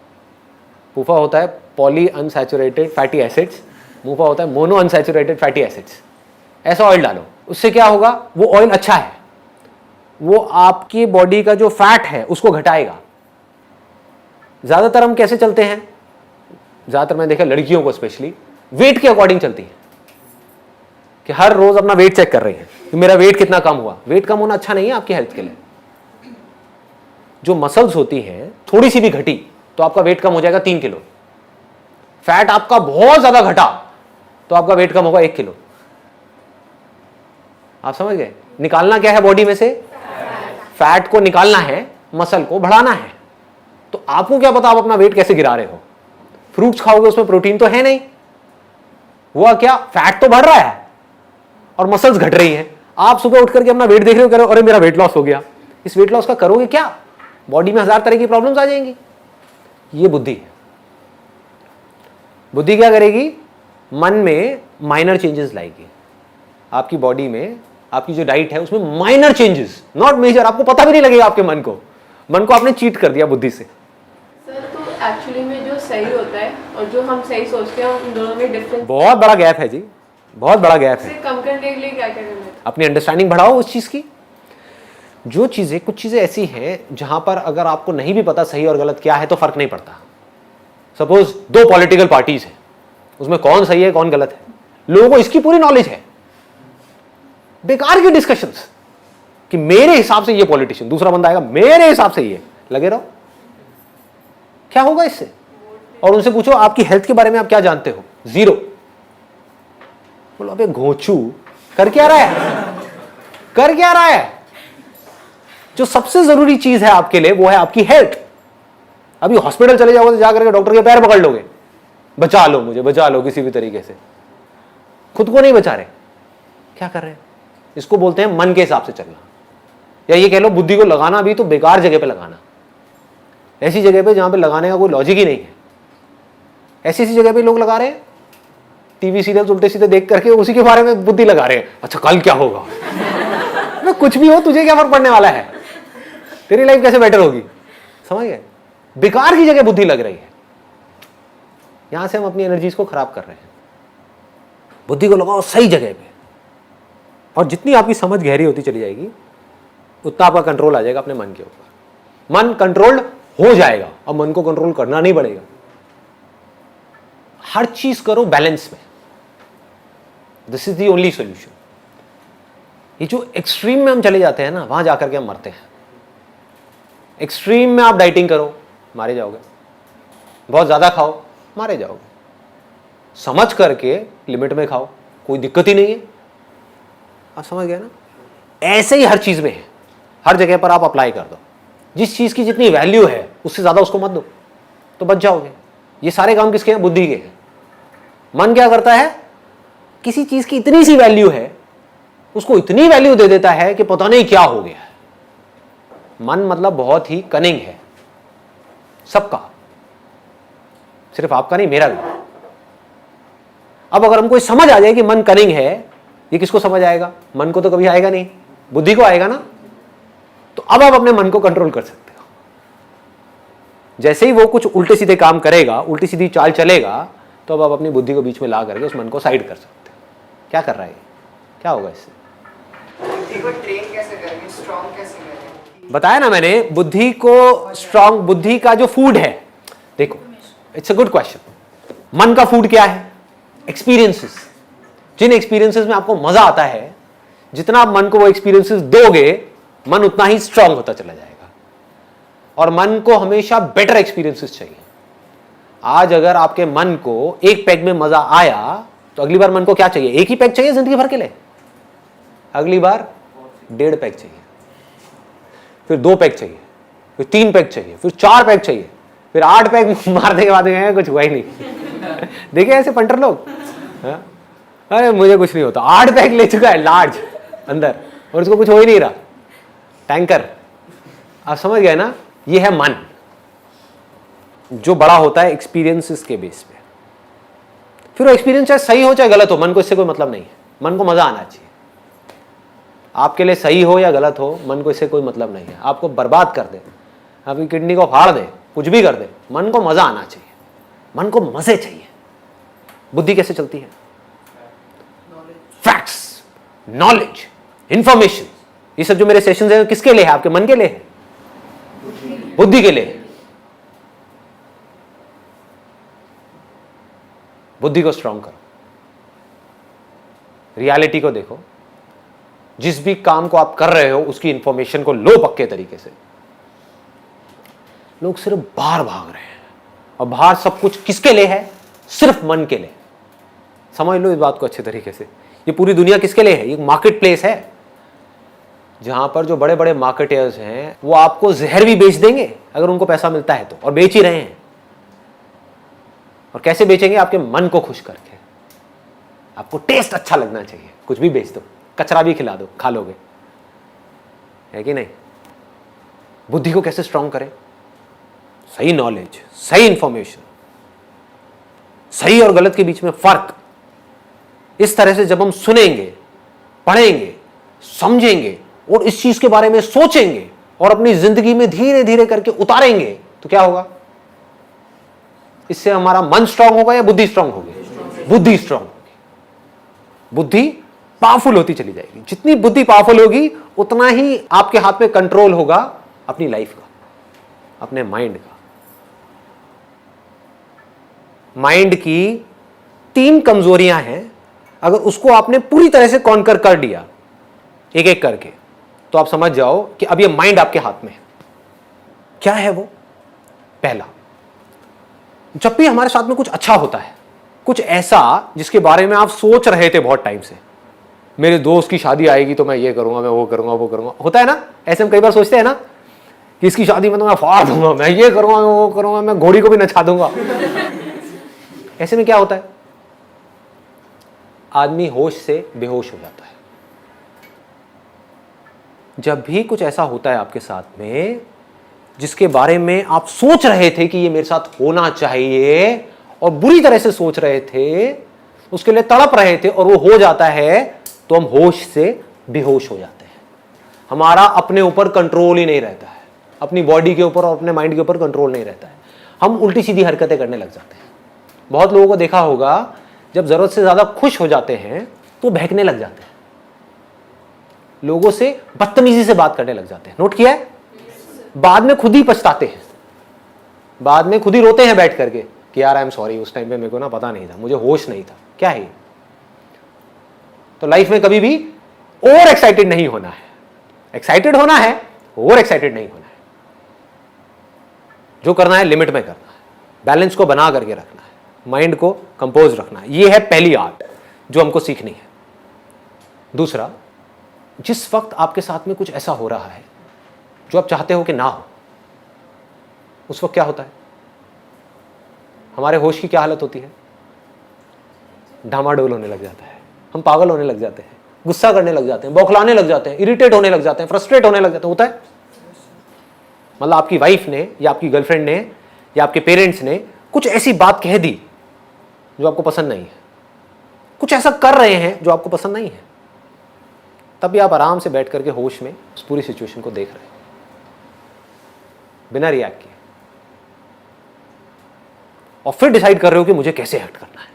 पूफा होता है पॉली अनसैचुरेटेड फैटी एसिड्स, मुफा होता है मोनो अनसैचुरेटेड फैटी एसिड्स। ऐसा ऑयल डालो, उससे क्या होगा? वो ऑयल अच्छा है, वो आपकी बॉडी का जो फैट है उसको घटाएगा। ज्यादातर हम कैसे चलते हैं? ज्यादातर मैंने देखा लड़कियों को स्पेशली वेट के अकॉर्डिंग चलती है कि हर रोज अपना वेट चेक कर रही है कि मेरा वेट कितना कम हुआ। वेट कम होना अच्छा नहीं है आपकी हेल्थ के लिए। जो मसल्स होती हैं थोड़ी सी भी घटी तो आपका वेट कम हो जाएगा 3 किलो। फैट आपका बहुत ज्यादा घटा तो आपका वेट कम होगा 1 किलो। आप समझ गए? निकालना क्या है बॉडी में से? फैट को निकालना है, मसल को बढ़ाना है। तो आपको क्या पता आप अपना वेट कैसे गिरा रहे हो? फ्रूट्स खाओगे उसमें प्रोटीन तो है नहीं, हुआ क्या? फैट तो बढ़ रहा है और मसल्स घट रही हैं। आप सुबह उठ करके अपना वेट देख रहे हो, कह रहे हो अरे मेरा वेट लॉस हो गया। इस वेट लॉस का करोगे क्या? बॉडी में 1000 तरह की प्रॉब्लम्स आ जाएंगी। ये बुद्धि है। बुद्धि क्या करेगी? मन में माइनर चेंजेस लाएगी। आपकी बॉडी में आपकी जो डाइट है उसमें माइनर चेंजेस, नॉट मेजर। आपको पता भी नहीं लगेगा आपके मन को आपने चीट कर दिया बुद्धि से। सर तो एक्चुअली में जो सही होता है और जो हम सही सोचते हैं उन दोनों में डिफरेंस बहुत बड़ा गैप है जी, बहुत बड़ा गैप है। से कम करने के लिए क्या क्या करना है? अपनी अंडरस्टैंडिंग बढ़ाओ उस चीज की। जो चीजें, कुछ चीजें ऐसी हैं जहां पर अगर आपको नहीं भी पता सही और गलत क्या है तो फर्क नहीं पड़ता। सपोज 2 पॉलिटिकल पार्टीज हैं, उसमें कौन सही है कौन गलत है, लोगों को इसकी पूरी नॉलेज है। बेकार की डिस्कशंस कि मेरे हिसाब से ये पॉलिटिशियन, दूसरा बंदा आएगा मेरे हिसाब से ये, लगे रहो। क्या होगा इससे? और उनसे पूछो आपकी हेल्थ के बारे में आप क्या जानते हो? 0। बोलो अबे घोंचू, कर क्या रहा है, कर क्या रहा है? जो सबसे जरूरी चीज है आपके लिए वो है आपकी हेल्थ। अभी हॉस्पिटल चले जाओगे तो जाकर के डॉक्टर के पैर पकड़ लोगे, बचा लो मुझे, बचा लो किसी भी तरीके से। खुद को नहीं बचा रहे, क्या कर रहे हैं? इसको बोलते हैं मन के हिसाब से चलना, या ये कह लो बुद्धि को लगाना भी तो बेकार जगह पे लगाना, ऐसी जगह पे जहां पे लगाने का कोई लॉजिक ही नहीं है। ऐसी ऐसी जगह पे लोग लगा रहे हैं, टीवी सीरियल उल्टे सीधे देख करके उसी के बारे में बुद्धि लगा रहे हैं। अच्छा कल क्या होगा? कुछ भी हो, तुझे क्या फर्क पड़ने वाला है? तेरी लाइफ कैसे बेटर होगी? समझ गए? बेकार की जगह बुद्धि लग रही है, यहां से हम अपनी एनर्जीज को खराब कर रहे हैं। बुद्धि को लगाओ सही जगह पे, और जितनी आपकी समझ गहरी होती चली जाएगी उतना आपका कंट्रोल आ जाएगा अपने मन के ऊपर। मन कंट्रोल्ड हो जाएगा, अब मन को कंट्रोल करना नहीं पड़ेगा। हर चीज करो बैलेंस में, this is the only solution. ये जो एक्सट्रीम में हम चले जाते हैं ना, वहां जाकर के हम मरते हैं। एक्सट्रीम में आप डाइटिंग करो, मारे जाओगे। बहुत ज्यादा खाओ, मारे जाओगे। समझ करके लिमिट में खाओ, कोई दिक्कत ही नहीं है। आप समझ गए ना? ऐसे ही हर चीज में है, हर जगह पर आप अप्लाई कर दो। जिस चीज की जितनी वैल्यू है उससे ज्यादा उसको मत दो, तो बच जाओगे। ये सारे काम किसके हैं? बुद्धि के हैं। मन क्या करता है? किसी चीज की इतनी सी वैल्यू है, उसको इतनी वैल्यू दे देता है कि पता नहीं क्या हो गया है। मन मतलब बहुत ही कनिंग है, सबका, सिर्फ आपका नहीं, मेरा भी। अब अगर हमको समझ आ जाए कि मन कनिंग है, ये किसको समझ आएगा? मन को तो कभी आएगा नहीं, बुद्धि को आएगा ना। तो अब आप अपने मन को कंट्रोल कर सकते हो। जैसे ही वो कुछ उल्टे सीधे काम करेगा, उल्टी सीधी चाल चलेगा, तो अब आप अपनी बुद्धि को बीच में ला करके उस मन को साइड कर सकते हो। क्या कर रहा है? क्या होगा इससे? बुद्धि को ट्रेन कैसे करेंगे, स्ट्रॉन्ग कैसे करेंगे? बताया ना मैंने, बुद्धि को स्ट्रॉन्ग, बुद्धि का जो फूड है, देखो इट्स अ गुड क्वेश्चन। मन का फूड क्या है? एक्सपीरियंसेस। जिन एक्सपीरियंसेस में आपको मजा आता है, जितना आप मन को वो एक्सपीरियंसेस दोगे, मन उतना ही स्ट्रांग होता चला जाएगा। और मन को हमेशा बेटर एक्सपीरियंसेस चाहिए। आज अगर आपके मन को एक पैग में मजा आया, तो अगली बार मन को क्या चाहिए? एक ही पैग चाहिए जिंदगी भर के लिए? अगली बार 1.5 पैग चाहिए, फिर 2 पैग चाहिए, फिर 3 पैग चाहिए, फिर 4 पैग चाहिए, फिर 8 पैग मारने के बाद कुछ हुआ ही नहीं। देखिए ऐसे पंटर लोग, अरे मुझे कुछ नहीं होता, 8 पैग ले चुका है लार्ज अंदर, और उसको कुछ हो ही नहीं रहा, टैंकर। आप समझ गए ना? ये है मन, जो बड़ा होता है एक्सपीरियंसेस के बेस पे। फिर वो एक्सपीरियंस चाहे सही हो चाहे गलत हो, मन को इससे कोई मतलब नहीं है। मन को मजा आना चाहिए। आपके लिए सही हो या गलत हो, मन को इससे कोई मतलब नहीं है। आपको बर्बाद कर दे, आपकी किडनी को फाड़ दे, कुछ भी कर दे, मन को मजा आना चाहिए। मन को मजे चाहिए। बुद्धि कैसे चलती है? Facts, knowledge, information. ये सब जो मेरे सेशंस हैं किसके लिए है? आपके मन के लिए है, बुद्धि के लिए है। बुद्धि को स्ट्रांग करो, रियलिटी को देखो, जिस भी काम को आप कर रहे हो उसकी इंफॉर्मेशन को लो पक्के तरीके से। लोग सिर्फ बाहर भाग रहे हैं, और बाहर सब कुछ किसके लिए है? सिर्फ मन के लिए। समझ लो इस बात को अच्छे तरीके से। ये पूरी दुनिया किसके लिए है? ये मार्केट प्लेस है, जहां पर जो बड़े बड़े मार्केटर्स हैं वो आपको जहर भी बेच देंगे अगर उनको पैसा मिलता है तो, और बेच ही रहे हैं। और कैसे बेचेंगे? आपके मन को खुश करके। आपको टेस्ट अच्छा लगना चाहिए, कुछ भी बेच दो, कचरा भी खिला दो, खा लोगे, है कि नहीं? बुद्धि को कैसे स्ट्रांग करें? सही नॉलेज, सही इंफॉर्मेशन, सही और गलत के बीच में फर्क, इस तरह से जब हम सुनेंगे, पढ़ेंगे, समझेंगे और इस चीज के बारे में सोचेंगे और अपनी जिंदगी में धीरे धीरे करके उतारेंगे, तो क्या होगा? इससे हमारा मन स्ट्रांग होगा या बुद्धि स्ट्रांग होगी? बुद्धि स्ट्रांग होगी। बुद्धि पावरफुल होती चली जाएगी। जितनी बुद्धि पावरफुल होगी उतना ही आपके हाथ में कंट्रोल होगा अपनी लाइफ का, अपने माइंड का। माइंड की 3 कमजोरियां हैं, अगर उसको आपने पूरी तरह से कॉन्कर कर दिया एक एक करके, तो आप समझ जाओ कि अब ये माइंड आपके हाथ में है। क्या है वो? पहला, जब भी हमारे साथ में कुछ अच्छा होता है, कुछ ऐसा जिसके बारे में आप सोच रहे थे बहुत टाइम से, मेरे दोस्त की शादी आएगी तो मैं ये करूंगा, मैं वो करूंगा, वो करूंगा, होता है ना? ऐसे हम कई बार सोचते हैं ना कि इसकी शादी में तो मैं फाड़ दूंगा, मैं ये करूंगा, मैं वो करूंगा, मैं घोड़ी को भी नचा दूंगा। ऐसे में क्या होता है? आदमी होश से बेहोश हो जाता है। जब भी कुछ ऐसा होता है आपके साथ में जिसके बारे में आप सोच रहे थे कि ये मेरे साथ होना चाहिए और बुरी तरह से सोच रहे थे, उसके लिए तड़प रहे थे और वो हो जाता है, तो हम होश से बेहोश हो जाते हैं। हमारा अपने ऊपर कंट्रोल ही नहीं रहता है, अपनी बॉडी के ऊपर और अपने माइंड के ऊपर कंट्रोल नहीं रहता है। हम उल्टी सीधी हरकतें करने लग जाते हैं। बहुत लोगों को देखा होगा, जब जरूरत से ज्यादा खुश हो जाते हैं तो बहकने लग जाते हैं, लोगों से बदतमीजी से बात करने लग जाते हैं। नोट किया है? बाद में खुद ही पछताते हैं, बाद में खुद ही रोते हैं बैठ करके कि यार आई एम सॉरी, उस टाइम पे मेरे को ना पता नहीं था, मुझे होश नहीं था। क्या है? तो लाइफ में कभी भी ओवर एक्साइटेड नहीं होना है। एक्साइटेड होना है, ओवर एक्साइटेड नहीं होना है। जो करना है लिमिट में करना है, बैलेंस को बना करके रखना है, माइंड को कंपोज रखना है। यह है पहली आर्ट जो हमको सीखनी है। दूसरा, जिस वक्त आपके साथ में कुछ ऐसा हो रहा है जो आप चाहते हो कि ना हो, उस वक्त क्या होता है? हमारे होश की क्या हालत होती है? डामाडोल होने लग जाता है, हम पागल होने लग जाते हैं, गुस्सा करने लग जाते हैं, बौखलाने लग जाते हैं, इरिटेट होने लग जाते हैं, फ्रस्ट्रेट होने लग जाते हैं। होता है? मतलब आपकी वाइफ ने या आपकी गर्लफ्रेंड ने या आपके पेरेंट्स ने कुछ ऐसी बात कह दी जो आपको पसंद नहीं है, कुछ ऐसा कर रहे हैं जो आपको पसंद नहीं है, तब भी आप आराम से बैठ करके होश में उस पूरी सिचुएशन को देख रहे हैं बिना रिएक्ट किए, और फिर डिसाइड कर रहे हो कि मुझे कैसे एक्ट करना है।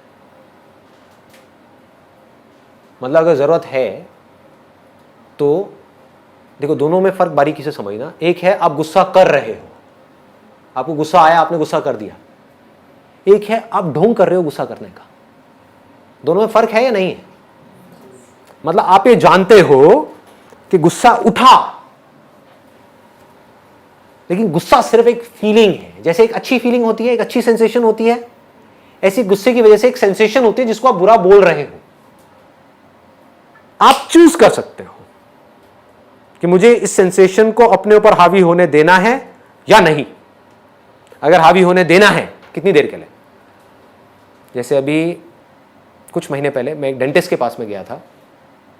मतलब अगर जरूरत है तो देखो, दोनों में फर्क बारीकी से समझना। एक है आप गुस्सा कर रहे हो, आपको गुस्सा आया, आपने गुस्सा कर दिया। एक है आप ढोंग कर रहे हो गुस्सा करने का। दोनों में फर्क है या नहीं है? मतलब आप ये जानते हो कि गुस्सा उठा, लेकिन गुस्सा सिर्फ एक फीलिंग है। जैसे एक अच्छी फीलिंग होती है, एक अच्छी सेंसेशन होती है, ऐसी गुस्से की वजह से एक सेंसेशन होती है जिसको आप बुरा बोल रहे हो। आप चूज कर सकते हो कि मुझे इस सेंसेशन को अपने ऊपर हावी होने देना है या नहीं। अगर हावी होने देना है, कितनी देर के लिए? जैसे अभी कुछ महीने पहले मैं एक डेंटिस्ट के पास में गया था,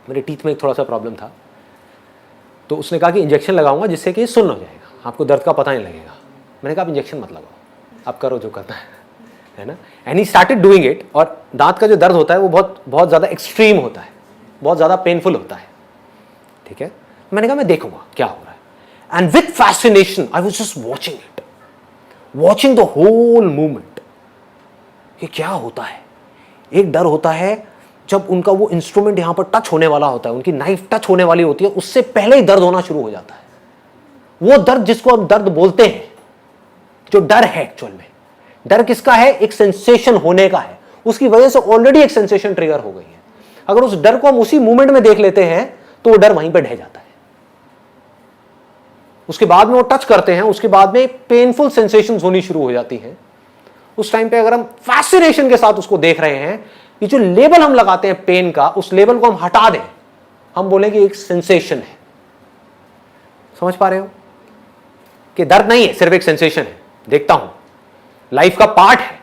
मेरे टीथ में एक थोड़ा सा प्रॉब्लम था, तो उसने कहा कि इंजेक्शन लगाऊंगा जिससे कि सुन्न हो जाएगा, आपको दर्द का पता नहीं लगेगा। मैंने कहा आप इंजेक्शन मत लगाओ, आप करो जो करना है ना। And he started doing it. और दांत का जो दर्द होता है वो बहुत बहुत ज़्यादा एक्सट्रीम होता है, बहुत ज़्यादा पेनफुल होता है, ठीक है। मैंने कहा मैं देखूंगा क्या हो रहा है। And with fascination I was just watching it, watching the whole movement. ये क्या होता है? एक डर होता है जब उनका वो इंस्ट्रूमेंट यहां पर टच होने वाला होता है, उनकी नाइफ टच होने वाली होती है, उससे पहले ही दर्द होना शुरू हो जाता है। वो दर्द जिसको हम दर्द बोलते हैं, जो डर है एक्चुअल में, डर किसका है? एक सेंसेशन होने का है। उसकी वजह से ऑलरेडी एक सेंसेशन ट्रिगर हो गई है। अगर उस डर को हम उसी मूवमेंट में देख लेते हैं तो वो डर वहीं पर ढह जाता है। उसके बाद में वो टच करते हैं, उसके बाद में पेनफुल सेंसेशंस होनी शुरू हो जाती हैं। उस टाइम पे अगर हम फैसिनेशन के साथ उसको देख रहे हैं, ये जो लेबल हम लगाते हैं पेन का, उस लेबल को हम हटा दें, हम बोलेंगे एक सेंसेशन है। समझ पा रहे हो कि दर्द नहीं है, सिर्फ एक सेंसेशन है, देखता हूं, लाइफ का पार्ट है।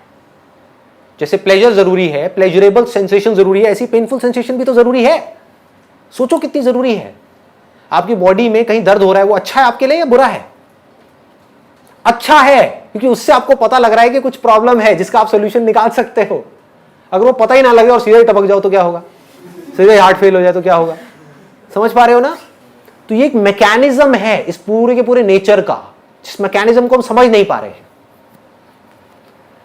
जैसे प्लेजर जरूरी है, प्लेजरेबल सेंसेशन जरूरी है, ऐसी पेनफुल सेंसेशन भी तो जरूरी है। सोचो कितनी जरूरी है। आपकी बॉडी में कहीं दर्द हो रहा है, वो अच्छा है आपके लिए या बुरा है? अच्छा है, क्योंकि उससे आपको पता लग रहा है कि कुछ प्रॉब्लम है जिसका आप सोल्यूशन निकाल सकते हो। अगर वो पता ही ना लगे और सीधे टपक जाओ तो क्या होगा, सीधे हार्ट फेल हो जाए तो क्या होगा। समझ पा रहे हो ना। तो ये एक मैकेनिज्म है इस पूरे के पूरे नेचर का, जिस मैकेनिज्म को हम समझ नहीं पा रहे हैं।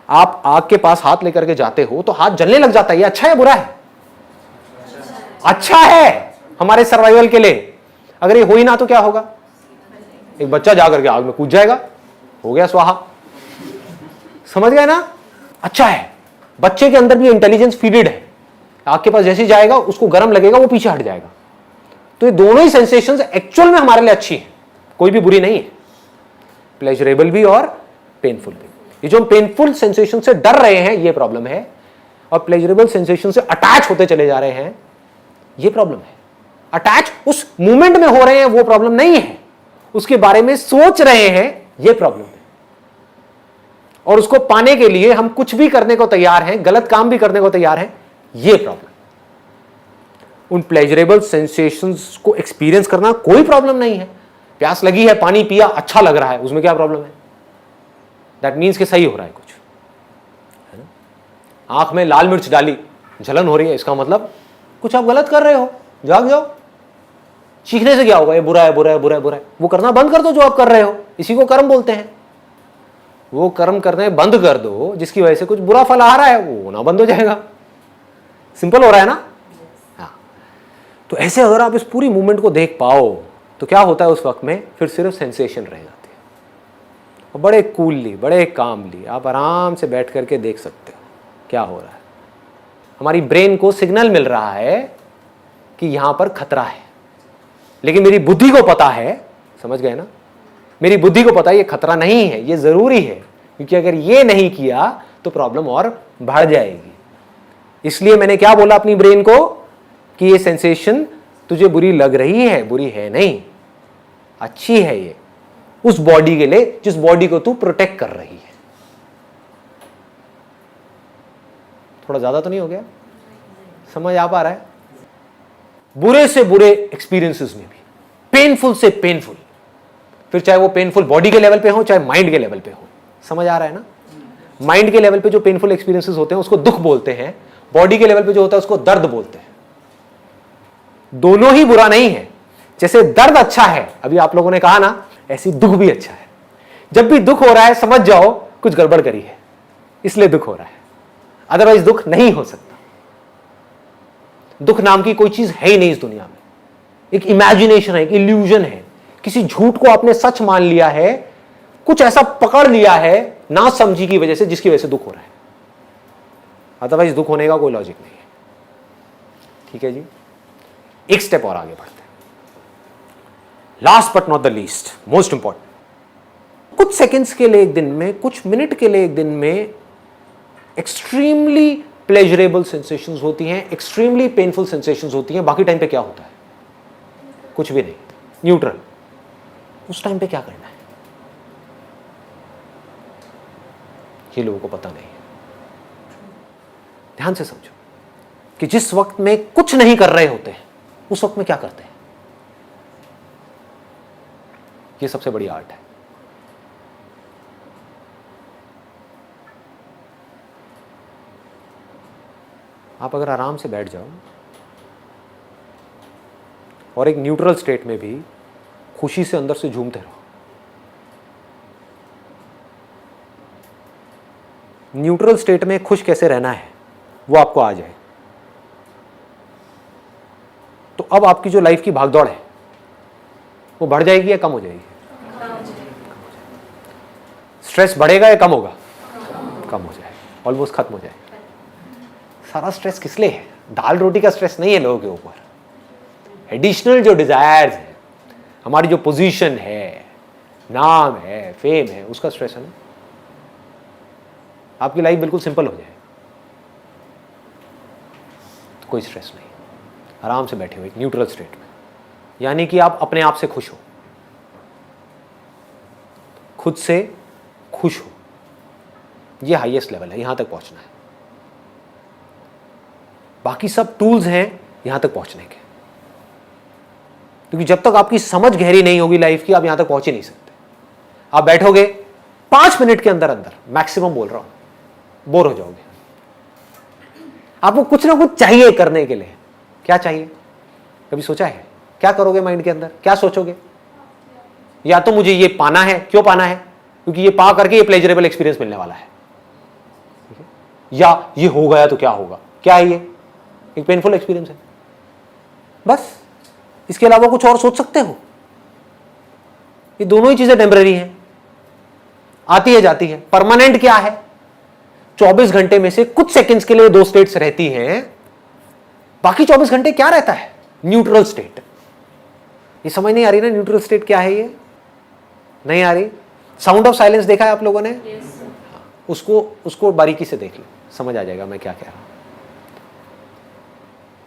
आप आग के पास हाथ लेकर के जाते हो तो हाथ जलने लग जाता है, ये अच्छा है बुरा है? अच्छा है हमारे सर्वाइवल के लिए। अगर ये हो ही ना तो क्या होगा, एक बच्चा जाकर के आग में कूद जाएगा, हो गया स्वाहा। समझ गए ना। अच्छा है, बच्चे के अंदर भी इंटेलिजेंस फीडेड है, आग के पास जैसे जाएगा उसको गर्म लगेगा वो पीछे हट जाएगा। तो ये दोनों ही सेंसेशंस एक्चुअल में हमारे लिए अच्छी है, कोई भी बुरी नहीं है, प्लेजरेबल भी और पेनफुल भी। ये जो हम पेनफुल सेंसेशन से डर रहे हैं ये प्रॉब्लम है, और प्लेजरेबल सेंसेशन से अटैच होते चले जा रहे हैं ये प्रॉब्लम है। अटैच उस मूवमेंट में हो रहे हैं वो प्रॉब्लम नहीं है, उसके बारे में सोच रहे हैं ये प्रॉब्लम है। और उसको पाने के लिए हम कुछ भी करने को तैयार हैं, गलत काम भी करने को तैयार हैं, ये प्रॉब्लम। उन प्लेजरेबल सेंसेशंस को एक्सपीरियंस करना कोई प्रॉब्लम नहीं है। प्यास लगी है, पानी पिया, अच्छा लग रहा है, उसमें क्या प्रॉब्लम है? दैट मीन्स कि सही हो रहा है कुछ, है ना। आंख में लाल मिर्च डाली, जलन हो रही है, इसका मतलब कुछ आप गलत कर रहे हो, जाग जाओ। चीखने से क्या होगा, ये बुरा है बुरा है बुरा है बुरा है, वो करना बंद कर दो जो आप कर रहे हो, इसी को कर्म बोलते हैं। वो कर्म करने बंद कर दो जिसकी वजह से कुछ बुरा फल आ रहा है, वो होना बंद हो जाएगा। सिंपल हो रहा है ना। हाँ, तो ऐसे अगर आप इस पूरी मूवमेंट को देख पाओ तो क्या होता है उस वक्त में, फिर सिर्फ सेंसेशन रह जाती है। और बड़े कूलली, बड़े कामली आप आराम से बैठ करके देख सकते हो क्या हो रहा है। हमारी ब्रेन को सिग्नल मिल रहा है कि यहां पर खतरा है, लेकिन मेरी बुद्धि को पता है, समझ गए ना, मेरी बुद्धि को पता है ये खतरा नहीं है, ये जरूरी है, क्योंकि अगर ये नहीं किया तो प्रॉब्लम और बढ़ जाएगी। इसलिए मैंने क्या बोला अपनी ब्रेन को कि ये सेंसेशन तुझे बुरी लग रही है, बुरी है नहीं, अच्छी है ये उस बॉडी के लिए जिस बॉडी को तू प्रोटेक्ट कर रही है। थोड़ा ज्यादा तो नहीं हो गया, समझ आ पा रहा है। बुरे से बुरे एक्सपीरियंसेस में भी, पेनफुल से पेनफुल, फिर चाहे वो पेनफुल बॉडी के लेवल पे हो चाहे माइंड के लेवल पे हो, समझ आ रहा है ना। माइंड के लेवल पे जो पेनफुल एक्सपीरियंसेस होते हैं उसको दुख बोलते हैं, बॉडी के लेवल पे जो होता है उसको दर्द बोलते हैं। दोनों ही बुरा नहीं है। जैसे दर्द अच्छा है, अभी आप लोगों ने कहा ना, ऐसी दुख भी अच्छा है। जब भी दुख हो रहा है समझ जाओ कुछ गड़बड़ करी है, इसलिए दुख हो रहा है, अदरवाइज दुख नहीं हो सकता। दुख नाम की कोई चीज है ही नहीं इस दुनिया में, एक इमेजिनेशन है, एक इल्यूजन है। किसी झूठ को आपने सच मान लिया है, कुछ ऐसा पकड़ लिया है ना समझी की वजह से, जिसकी वजह से दुख हो रहा है, अदरवाइज दुख होने का कोई लॉजिक नहीं है। ठीक है जी, एक स्टेप और आगे बढ़ते हैं। Last but not the least, most important, कुछ सेकेंड्स के लिए एक दिन में, कुछ मिनट के लिए एक दिन में एक्सट्रीमली प्लेजरेबल सेंसेशंस होती हैं, एक्सट्रीमली पेनफुल सेंसेशंस होती हैं। बाकी टाइम पे क्या होता है? कुछ भी नहीं, न्यूट्रल। उस टाइम पे क्या करना है ये लोगों को पता नहीं है। ध्यान से समझो कि जिस वक्त में कुछ नहीं कर रहे होते हैं उस वक्त में क्या करते हैं, ये सबसे बड़ी आर्ट है। आप अगर आराम से बैठ जाओ और एक न्यूट्रल स्टेट में भी खुशी से अंदर से झूमते रहो। न्यूट्रल स्टेट में खुश कैसे रहना है वो आपको आ जाए, तो अब आपकी जो लाइफ की भागदौड़ है वो बढ़ जाएगी या कम हो जाएगी? स्ट्रेस बढ़ेगा या कम होगा? कम हो जाएगा, ऑलमोस्ट खत्म हो जाएगा। सारा स्ट्रेस किस लिए है? दाल रोटी का स्ट्रेस नहीं है लोगों के ऊपर। एडिशनल जो डिजायर्स है, हमारी जो पोजीशन है, नाम है, फेम है, उसका स्ट्रेस है ना। आपकी लाइफ बिल्कुल सिंपल हो जाए तो कोई स्ट्रेस नहीं, आराम से बैठे हुए एक न्यूट्रल स्टेट में, यानी कि आप अपने आप से खुश हो, खुद से खुश हो। ये हाईएस्ट लेवल है, यहां तक पहुंचना है। बाकी सब टूल्स हैं यहां तक पहुंचने के, क्योंकि जब तक आपकी समझ गहरी नहीं होगी लाइफ की, आप यहां तक पहुंच ही नहीं सकते। आप बैठोगे 5 मिनट के अंदर अंदर मैक्सिमम बोल रहा हूं, बोर हो जाओगे। आपको कुछ ना कुछ चाहिए करने के लिए। क्या चाहिए? कभी सोचा है? क्या करोगे माइंड के अंदर? क्या सोचोगे? या तो मुझे ये पाना है। क्यों पाना है? क्योंकि ये पा करके ये प्लेजरेबल एक्सपीरियंस मिलने वाला है। या ये हो गया तो क्या होगा? क्या है ये? एक पेनफुल एक्सपीरियंस है। बस इसके अलावा कुछ और सोच सकते हो? ये दोनों ही चीजें टेम्पररी हैं, आती है जाती है। परमानेंट क्या है? 24 घंटे में से कुछ सेकंड्स के लिए 2 स्टेट्स रहती हैं, बाकी 24 घंटे क्या रहता है? Neutral state. ये समझ नहीं आ रही ना न्यूट्रल स्टेट क्या है? ये नहीं आ रही। साउंड ऑफ साइलेंस देखा है आप लोगों ने? उसको बारीकी से देख लो, समझ आ जाएगा मैं क्या कह रहा हूं।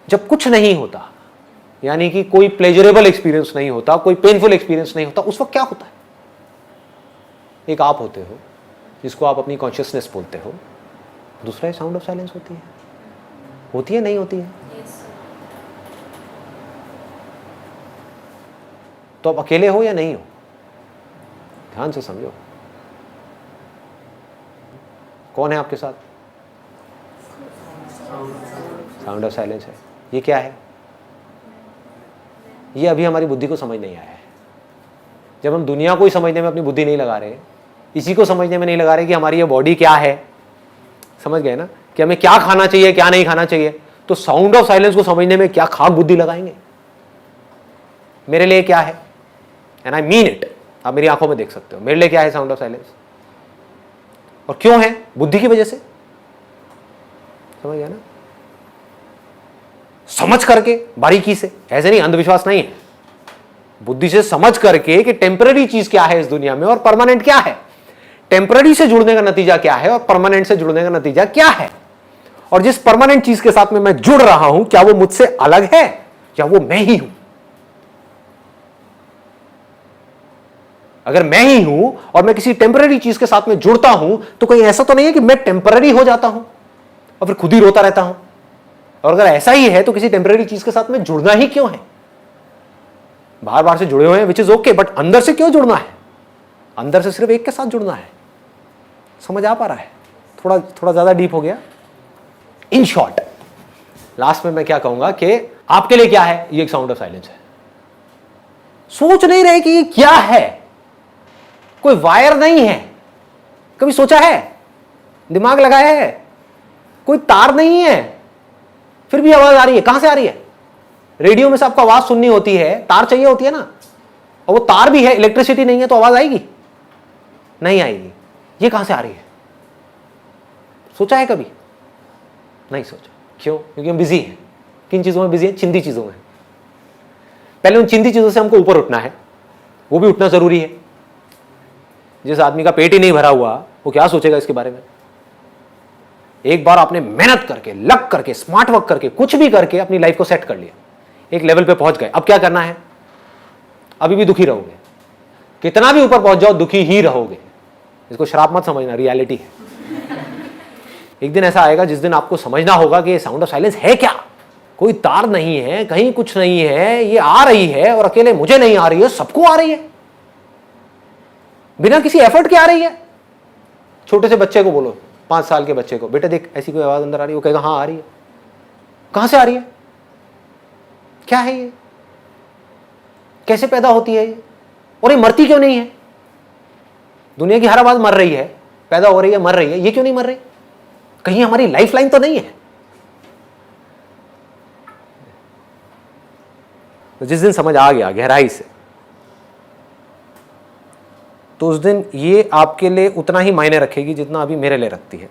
जब कुछ नहीं होता, यानी कि कोई प्लेजरेबल एक्सपीरियंस नहीं होता, कोई पेनफुल एक्सपीरियंस नहीं होता, उस वक्त क्या होता है? एक आप होते हो जिसको आप अपनी कॉन्शियसनेस बोलते हो, दूसरा साउंड ऑफ साइलेंस होती है नहीं होती है? तो आप अकेले हो या नहीं हो? ध्यान से समझो, कौन है आपके साथ? साउंड ऑफ साइलेंस है। ये क्या है? ये अभी हमारी बुद्धि को समझ नहीं आया है। जब हम दुनिया को ही समझने में अपनी बुद्धि नहीं लगा रहे, इसी को समझने में नहीं लगा रहे कि हमारी ये बॉडी क्या है, समझ गए ना, कि हमें क्या खाना चाहिए क्या नहीं खाना चाहिए, तो साउंड ऑफ साइलेंस को समझने में क्या खाक बुद्धि लगाएंगे? मेरे लिए क्या है, एंड आई मीन इट, आप मेरी आंखों में देख सकते हो, मेरे लिए क्या है साउंड ऑफ साइलेंस, और क्यों है? बुद्धि की वजह से। समझ गया ना? समझ करके बारीकी से, ऐसे नहीं, अंधविश्वास नहीं है, बुद्धि से समझ करके कि टेम्पररी चीज क्या है इस दुनिया में और परमानेंट क्या है, टेम्पररी से जुड़ने का नतीजा क्या है और परमानेंट से जुड़ने का नतीजा क्या है, और जिस परमानेंट चीज के साथ में मैं जुड़ रहा हूं क्या वो मुझसे अलग है या वो मैं ही हूं? अगर मैं ही हूं और मैं किसी टेम्पररी चीज के साथ में जुड़ता हूं तो कहीं ऐसा तो नहीं है कि मैं टेम्पररी हो जाता हूं और फिर खुद ही रोता रहता हूं? और अगर ऐसा ही है तो किसी टेम्पररी चीज के साथ में जुड़ना ही क्यों है? बार बार से जुड़े हुए हैं विच इज ओके, बट अंदर से क्यों जुड़ना है? अंदर से सिर्फ एक के साथ जुड़ना है। समझ आ पा रहा है? थोड़ा ज्यादा डीप हो गया। इन शॉर्ट लास्ट में मैं क्या कहूंगा कि आपके लिए क्या है? ये एक साउंड ऑफ साइलेंस है। सोच नहीं रहे कि ये क्या है, कोई वायर नहीं है। कभी सोचा है? दिमाग लगाया है? कोई तार नहीं है, फिर भी आवाज आ रही है। कहां से आ रही है? रेडियो में से आपको आवाज सुननी होती है, तार चाहिए होती है ना, और वो तार भी है, इलेक्ट्रिसिटी नहीं है तो आवाज आएगी? नहीं आएगी। ये कहां से आ रही है? सोचा है कभी? नहीं सोचा। क्यों? क्योंकि हम बिजी हैं। किन चीजों में बिजी हैं? चिंदी चीजों में। पहले उन चिंदी चीजों से हमको ऊपर उठना है, वो भी उठना जरूरी है। जिस आदमी का पेट ही नहीं भरा हुआ वो क्या सोचेगा इसके बारे में? एक बार आपने मेहनत करके, लग करके, स्मार्ट वर्क करके, कुछ भी करके अपनी लाइफ को सेट कर लिया, एक लेवल पे पहुंच गए, अब क्या करना है? अभी भी दुखी रहोगे, कितना भी ऊपर पहुंच जाओ दुखी ही रहोगे। इसको श्राप मत समझना, रियलिटी है। एक दिन ऐसा आएगा जिस दिन आपको समझना होगा कि ये साउंड ऑफ साइलेंस है क्या। कोई तार नहीं है, कहीं कुछ नहीं है, ये आ रही है और अकेले मुझे नहीं आ रही है, सबको आ रही है, बिना किसी एफर्ट के आ रही है। छोटे से बच्चे को बोलो, 5 साल के बच्चे को, बेटा देख ऐसी कोई आवाज अंदर आ रही है, वो कहेगा हाँ आ रही है। कहां से आ रही है? क्या है ये? कैसे पैदा होती है ये? और ये मरती क्यों नहीं है? दुनिया की हर आवाज मर रही है, पैदा हो रही है, मर रही है, ये क्यों नहीं मर रही? कहीं हमारी लाइफ लाइन तो नहीं है? तो जिस दिन समझ आ गया गहराई से, तो उस दिन ये आपके लिए उतना ही मायने रखेगी जितना अभी मेरे लिए रखती है।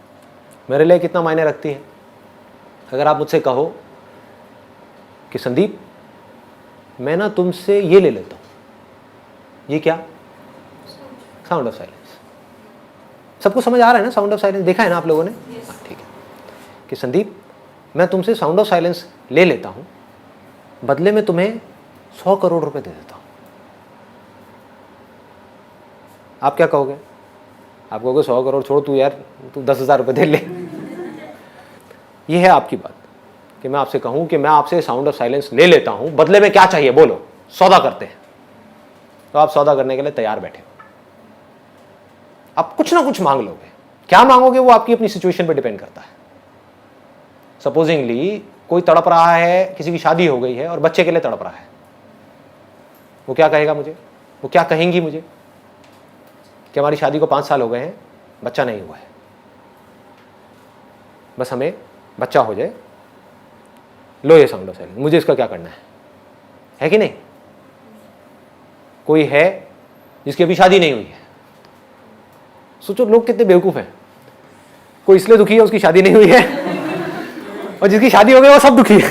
मेरे लिए कितना मायने रखती है? अगर आप मुझसे कहो कि संदीप मैं ना तुमसे ये ले लेता हूं, ये क्या? Sound of silence. सबको समझ आ रहा है ना? साउंड ऑफ साइलेंस देखा है ना आप लोगों ने? हाँ, ठीक है। कि संदीप मैं तुमसे साउंड ऑफ साइलेंस ले लेता हूं, बदले में तुम्हें 100 करोड़ रुपए दे देता हूं। आप क्या कहोगे? आप कहोगे 100 करोड़ छोड़, तू यार तू 10,000 रुपए दे ले। ये है आपकी बात कि मैं आपसे कहूं कि मैं आपसे साउंड ऑफ साइलेंस ले लेता हूं, बदले में क्या चाहिए बोलो, सौदा करते हैं। तो आप सौदा करने के लिए तैयार बैठे, आप कुछ ना कुछ मांग लोगे। क्या मांगोगे वो आपकी अपनी सिचुएशन पे डिपेंड करता है। सपोजिंगली कोई तड़प रहा है, किसी की शादी हो गई है और बच्चे के लिए तड़प रहा है, वो क्या कहेगा मुझे, वो क्या कहेंगी मुझे कि हमारी शादी को 5 साल हो गए हैं, बच्चा नहीं हुआ है, बस हमें बच्चा हो जाए, लो ये साउंड ऑफ साइलेंस, मुझे इसका क्या करना है कि नहीं? कोई है जिसकी अभी शादी नहीं हुई है, सोचो लोग कितने बेवकूफ हैं। कोई इसलिए दुखी है उसकी शादी नहीं हुई है, और जिसकी शादी हो गई वो सब दुखी है।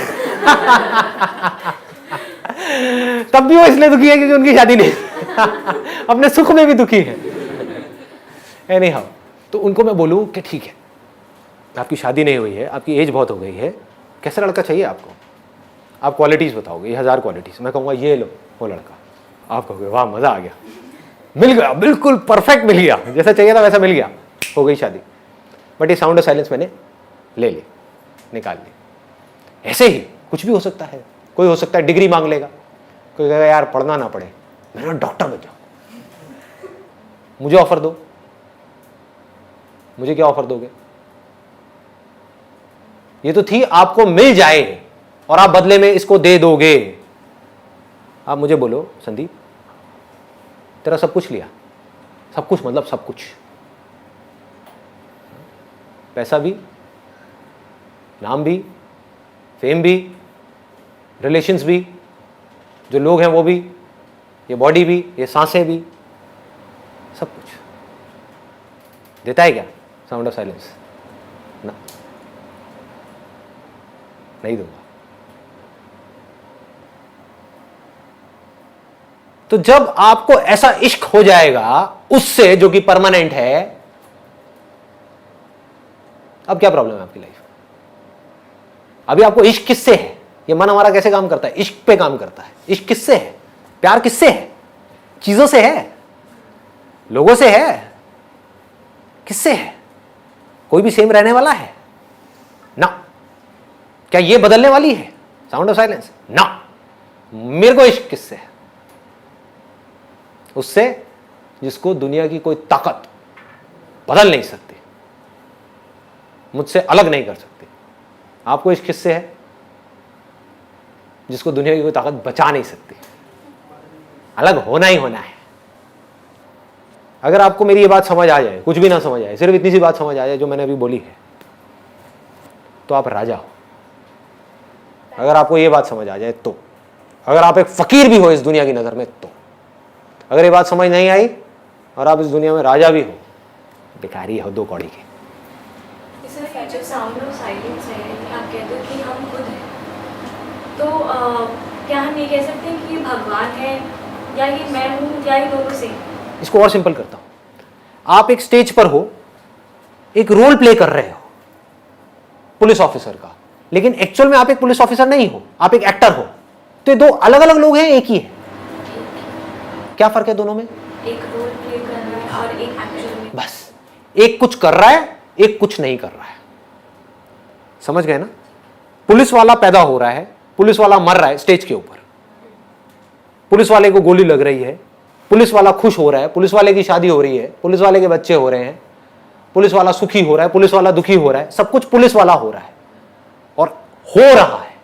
तब भी वो इसलिए दुखी है क्योंकि उनकी शादी नहीं अपने सुख में भी दुखी है। एनी हाउ, तो उनको मैं बोलूं कि ठीक है, आपकी शादी नहीं हुई है, आपकी एज बहुत हो गई है, कैसा लड़का चाहिए आपको? आप क्वालिटीज बताओगे, ये 1000 क्वालिटीज, मैं कहूँगा ये लो वो लड़का, आप कहोगे वाह मजा आ गया, मिल गया, बिल्कुल परफेक्ट मिल गया, जैसा चाहिए था वैसा मिल गया, हो गई शादी। बट ये साउंड ऑफ साइलेंस मैंने ले ली, निकाल ली। ऐसे ही कुछ भी हो सकता है। कोई हो सकता है डिग्री मांग लेगा, कोई कहेगा यार पढ़ना ना पड़े, मेरा डॉक्टर बन जाओ, मुझे ऑफर दो। मुझे क्या ऑफर दोगे? ये तो थी आपको मिल जाए और आप बदले में इसको दे दोगे। आप मुझे बोलो संदीप तेरा सब कुछ लिया, सब कुछ मतलब सब कुछ, पैसा भी, नाम भी, फेम भी, रिलेशंस भी, जो लोग हैं वो भी, ये बॉडी भी, ये सांसें भी, सब कुछ देता है क्या साउंड ऑफ साइलेंस? ना, नहीं दूंगा। तो जब आपको ऐसा इश्क हो जाएगा उससे जो कि परमानेंट है, अब क्या प्रॉब्लम है आपकी लाइफ? अभी आपको इश्क किससे है? ये मन हमारा कैसे काम करता है? इश्क पे काम करता है। इश्क किससे है? प्यार किससे है? चीजों से है, लोगों से है, किससे है? कोई भी सेम रहने वाला है ना? क्या ये बदलने वाली है साउंड ऑफ साइलेंस? ना। मेरे को इश्क किससे है? उससे जिसको दुनिया की कोई ताकत बदल नहीं सकती, मुझसे अलग नहीं कर सकती। आपको इश्क किससे है? जिसको दुनिया की कोई ताकत बचा नहीं सकती। अलग होना ही होना है। अगर आपको मेरी ये बात समझ आ जाए, कुछ भी ना समझ आए, सिर्फ इतनी सी बात समझ आ जाए जो मैंने अभी बोली है, तो आप राजा हो। अगर आपको ये बात समझ आ जाए तो, अगर आप एक फकीर भी हो इस दुनिया की नजर में तो, अगर ये बात समझ नहीं आई और आप इस दुनिया में राजा भी हो, भिखारी हो 2 कौड़ी के। सर जो साउंड ऑफ साइलेंस है, आप कहते हो कि हम खुद हैं, तो क्या हम ये कह सकते हैं कि ये भगवान है या ये मैं हूँ या ये दोनों से? इसको और सिंपल करता हूं। आप एक स्टेज पर हो, एक रोल प्ले कर रहे हो पुलिस ऑफिसर का, लेकिन एक्चुअल में आप एक पुलिस ऑफिसर नहीं हो, आप एक एक्टर हो। तो ये 2 अलग अलग लोग हैं, एक ही है। क्या फर्क है दोनों में? एक रोल प्ले कर रहा है और एक एक्चुअल में। बस एक कुछ कर रहा है, एक कुछ नहीं कर रहा है। समझ गए ना? पुलिस वाला पैदा हो रहा है, पुलिस वाला मर रहा है स्टेज के ऊपर, पुलिस वाले को गोली लग रही है, पुलिस वाला खुश हो रहा है, पुलिस वाले की शादी हो रही है, पुलिस वाले के बच्चे हो रहे हैं, पुलिस वाला सुखी हो रहा है, पुलिस वाला दुखी हो रहा है, सब कुछ पुलिस वाला हो रहा है और हो रहा है,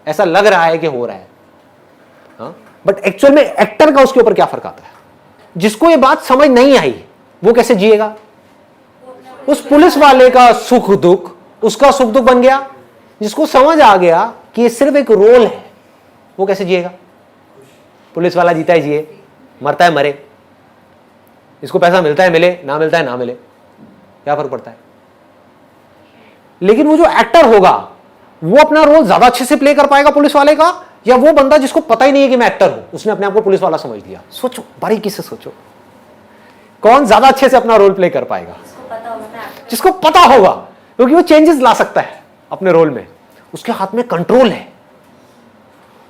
ऐसा लग रहा है कि हो रहा है। हाँ? बट एक्चुअल में एक्टर का उसके ऊपर क्या फर्क आता है? जिसको ये बात समझ नहीं आई वो कैसे जिएगा? उस पुलिस वाले का सुख दुख उसका सुख दुख बन गया। जिसको समझ आ गया कि ये सिर्फ एक रोल है, वो कैसे जिएगा? पुलिस वाला जीता है जिए, मरता है मरे, इसको पैसा मिलता है मिले, ना मिलता है ना मिले, क्या फर्क पड़ता है? लेकिन वो जो एक्टर होगा वो अपना रोल ज्यादा अच्छे से प्ले कर पाएगा पुलिस वाले का, या वो बंदा जिसको पता ही नहीं है कि मैं एक्टर हूं, उसने अपने आप को पुलिस वाला समझ लिया? सोचो, बारीकी से सोचो, कौन ज्यादा अच्छे से अपना रोल प्ले कर पाएगा? जिसको पता होगा, क्योंकि वो चेंजेस ला सकता है अपने रोल में, उसके हाथ में कंट्रोल है,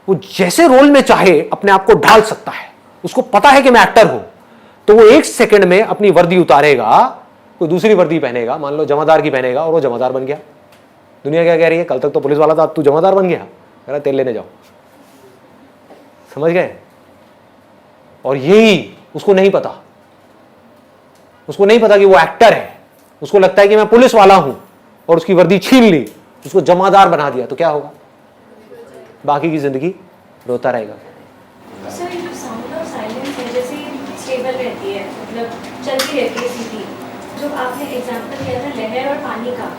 वो जैसे रोल में चाहे अपने आप को ढाल सकता है। उसको पता है कि मैं एक्टर हूं, तो वो 1 सेकंड में अपनी वर्दी उतारेगा, कोई दूसरी वर्दी पहनेगा, मान लो जमादार की पहनेगा, और वो जमादार बन गया। दुनिया क्या कह रही है? कल तक तो पुलिस वाला था, अब तू जमादार बन गया, कह रहा तेल लेने जाओ। समझ गए? और यही उसको नहीं पता, उसको नहीं पता कि वो एक्टर है, उसको लगता है कि मैं पुलिस वाला हूं और उसकी वर्दी छीन ली, उसको जमादार बना दिया, तो क्या होगा? बाकी की जिंदगी रोता रहेगा। सर ये जो साउंड ऑफ साइलेंस है, जैसे स्टेबल रहती है, मतलब चलती रहती है सीधी, जो आपने एग्जांपल दिया था लहर और पानी का,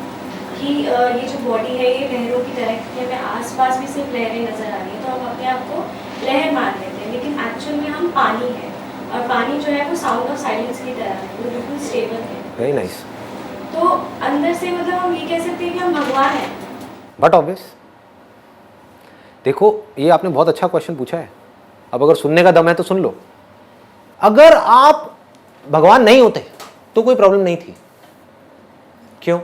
कि ये जो बॉडी है ये लहरों की तरह है, हमें आसपास भी सिर्फ लहरें नज़र आ रही हैं तो हम अपने आप को लहर मान लेते हैं, लेकिन एक्चुअल में हम पानी है, और पानी जो है वो साउंड ऑफ साइलेंस की तरह है, वो बिल्कुल स्टेबल है। Very nice. तो अंदर से मतलब हम ये कह सकते हैं कि हम भगवान हैं। बट ऑब्वियस, देखो ये आपने बहुत अच्छा क्वेश्चन पूछा है। अब अगर सुनने का दम है तो सुन लो। अगर आप भगवान नहीं होते तो कोई प्रॉब्लम नहीं थी। क्यों?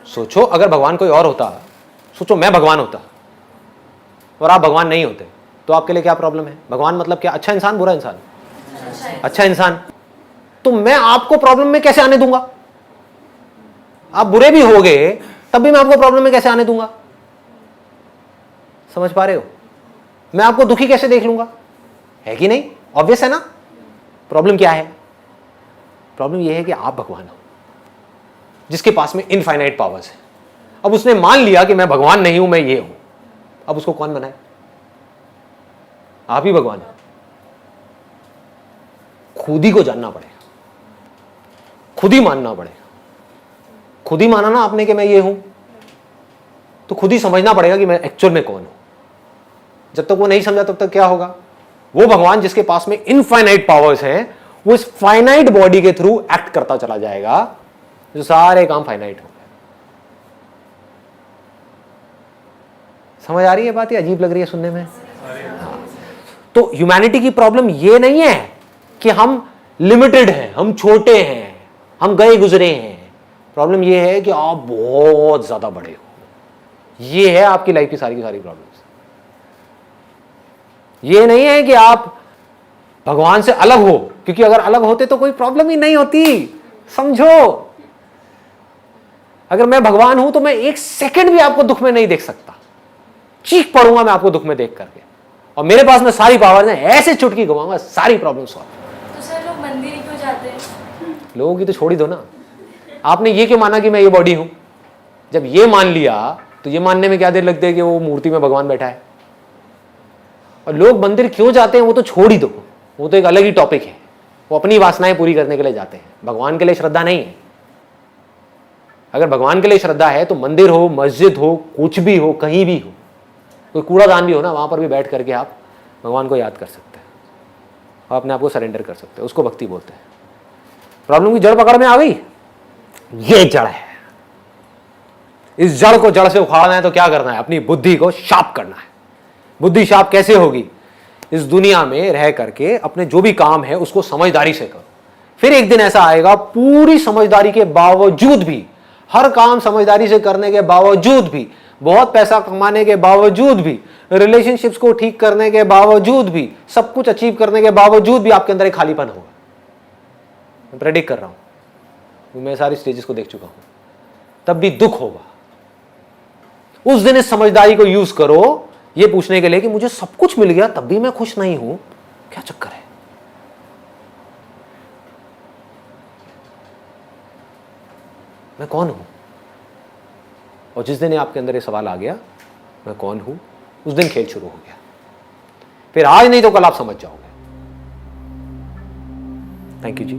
सोचो, अगर भगवान कोई और होता, सोचो मैं भगवान होता और आप भगवान नहीं होते, तो आपके लिए क्या प्रॉब्लम है? भगवान मतलब क्या? अच्छा इंसान, बुरा इंसान? अच्छा इंसान। तो मैं आपको प्रॉब्लम में कैसे आने दूंगा? आप बुरे भी होगे तब भी मैं आपको प्रॉब्लम में कैसे आने दूंगा? समझ पा रहे हो? मैं आपको दुखी कैसे देख लूंगा? है कि नहीं? ऑब्वियस है ना। प्रॉब्लम क्या है? प्रॉब्लम यह है कि आप भगवान हो जिसके पास में इनफाइनाइट पावर्स है। अब उसने मान लिया कि मैं भगवान नहीं हूं, मैं ये हूं। अब उसको कौन बनाए? आप ही भगवान हो। खुद ही को जानना पड़ेगा, खुद ही मानना पड़ेगा। खुद ही माना ना आपने कि मैं ये हूं, तो खुद ही समझना पड़ेगा कि मैं एक्चुअल में कौन हूं। जब तक वो नहीं समझा तब तक क्या होगा? वो भगवान जिसके पास में इनफाइनाइट पावर्स हैं, वो इस फाइनाइट बॉडी के थ्रू एक्ट करता चला जाएगा, जो सारे काम फाइनाइट हो गए। समझ आ रही है बात? ये अजीब लग रही है सुनने में? हाँ। तो ह्यूमैनिटी की प्रॉब्लम ये नहीं है कि हम लिमिटेड हैं, हम छोटे हैं, हम गए गुजरे हैं। प्रॉब्लम ये है कि आप बहुत ज्यादा बड़े हो। ये है आपकी लाइफ की सारी प्रॉब्लम्स। ये नहीं है कि आप भगवान से अलग हो, क्योंकि अगर अलग होते तो कोई प्रॉब्लम ही नहीं होती। समझो, अगर मैं भगवान हूं तो मैं एक सेकंड भी आपको दुख में नहीं देख सकता। चीख पड़ूंगा मैं आपको दुख में देख करके, और मेरे पास में सारी पावर है, ऐसे चुटकी घुमाऊंगा, सारी प्रॉब्लम सॉल्व। तो सर लोग मंदिर ही क्यों जाते हैं? लोगों की तो छोड़ ही दो ना। आपने ये क्यों माना कि मैं ये बॉडी हूं? जब ये मान लिया तो ये मानने में क्या देर लगती है कि वो मूर्ति में भगवान बैठा है। और लोग मंदिर क्यों जाते हैं वो तो छोड़ ही दो, वो तो एक अलग ही टॉपिक है। वो अपनी वासनाएं पूरी करने के लिए जाते हैं, भगवान के लिए श्रद्धा नहीं है। अगर भगवान के लिए श्रद्धा है तो मंदिर हो, मस्जिद हो, कुछ भी हो, कहीं भी हो, कोई कूड़ादान भी हो ना, वहां पर भी बैठ करके आप भगवान को याद कर सकते हैं और अपने आप को सरेंडर कर सकते हैं। उसको भक्ति बोलते हैं। प्रॉब्लम की जड़ पकड़ में आ गई। ये जड़ है। इस जड़ को जड़ से उखाड़ना है तो क्या करना है? अपनी बुद्धि को शार्प करना है। बुद्धि शार्प कैसे होगी? इस दुनिया में रह करके अपने जो भी काम है उसको समझदारी से करो। फिर एक दिन ऐसा आएगा, पूरी समझदारी के बावजूद भी, हर काम समझदारी से करने के बावजूद भी, बहुत पैसा कमाने के बावजूद भी, रिलेशनशिप्स को ठीक करने के बावजूद भी, सब कुछ अचीव करने के बावजूद भी आपके अंदर एक खालीपन होगा। मैं प्रेडिक्ट कर रहा हूं, मैं सारी स्टेजेस को देख चुका हूं। तब भी दुख होगा। उस दिन इस समझदारी को यूज करो ये पूछने के लिए कि मुझे सब कुछ मिल गया तब भी मैं खुश नहीं हूं, क्या चक्कर है? मैं कौन हूं? और जिस दिन आपके अंदर ये सवाल आ गया, मैं कौन हूं, उस दिन खेल शुरू हो गया। फिर आज नहीं तो कल आप समझ जाओगे। Thank you ji.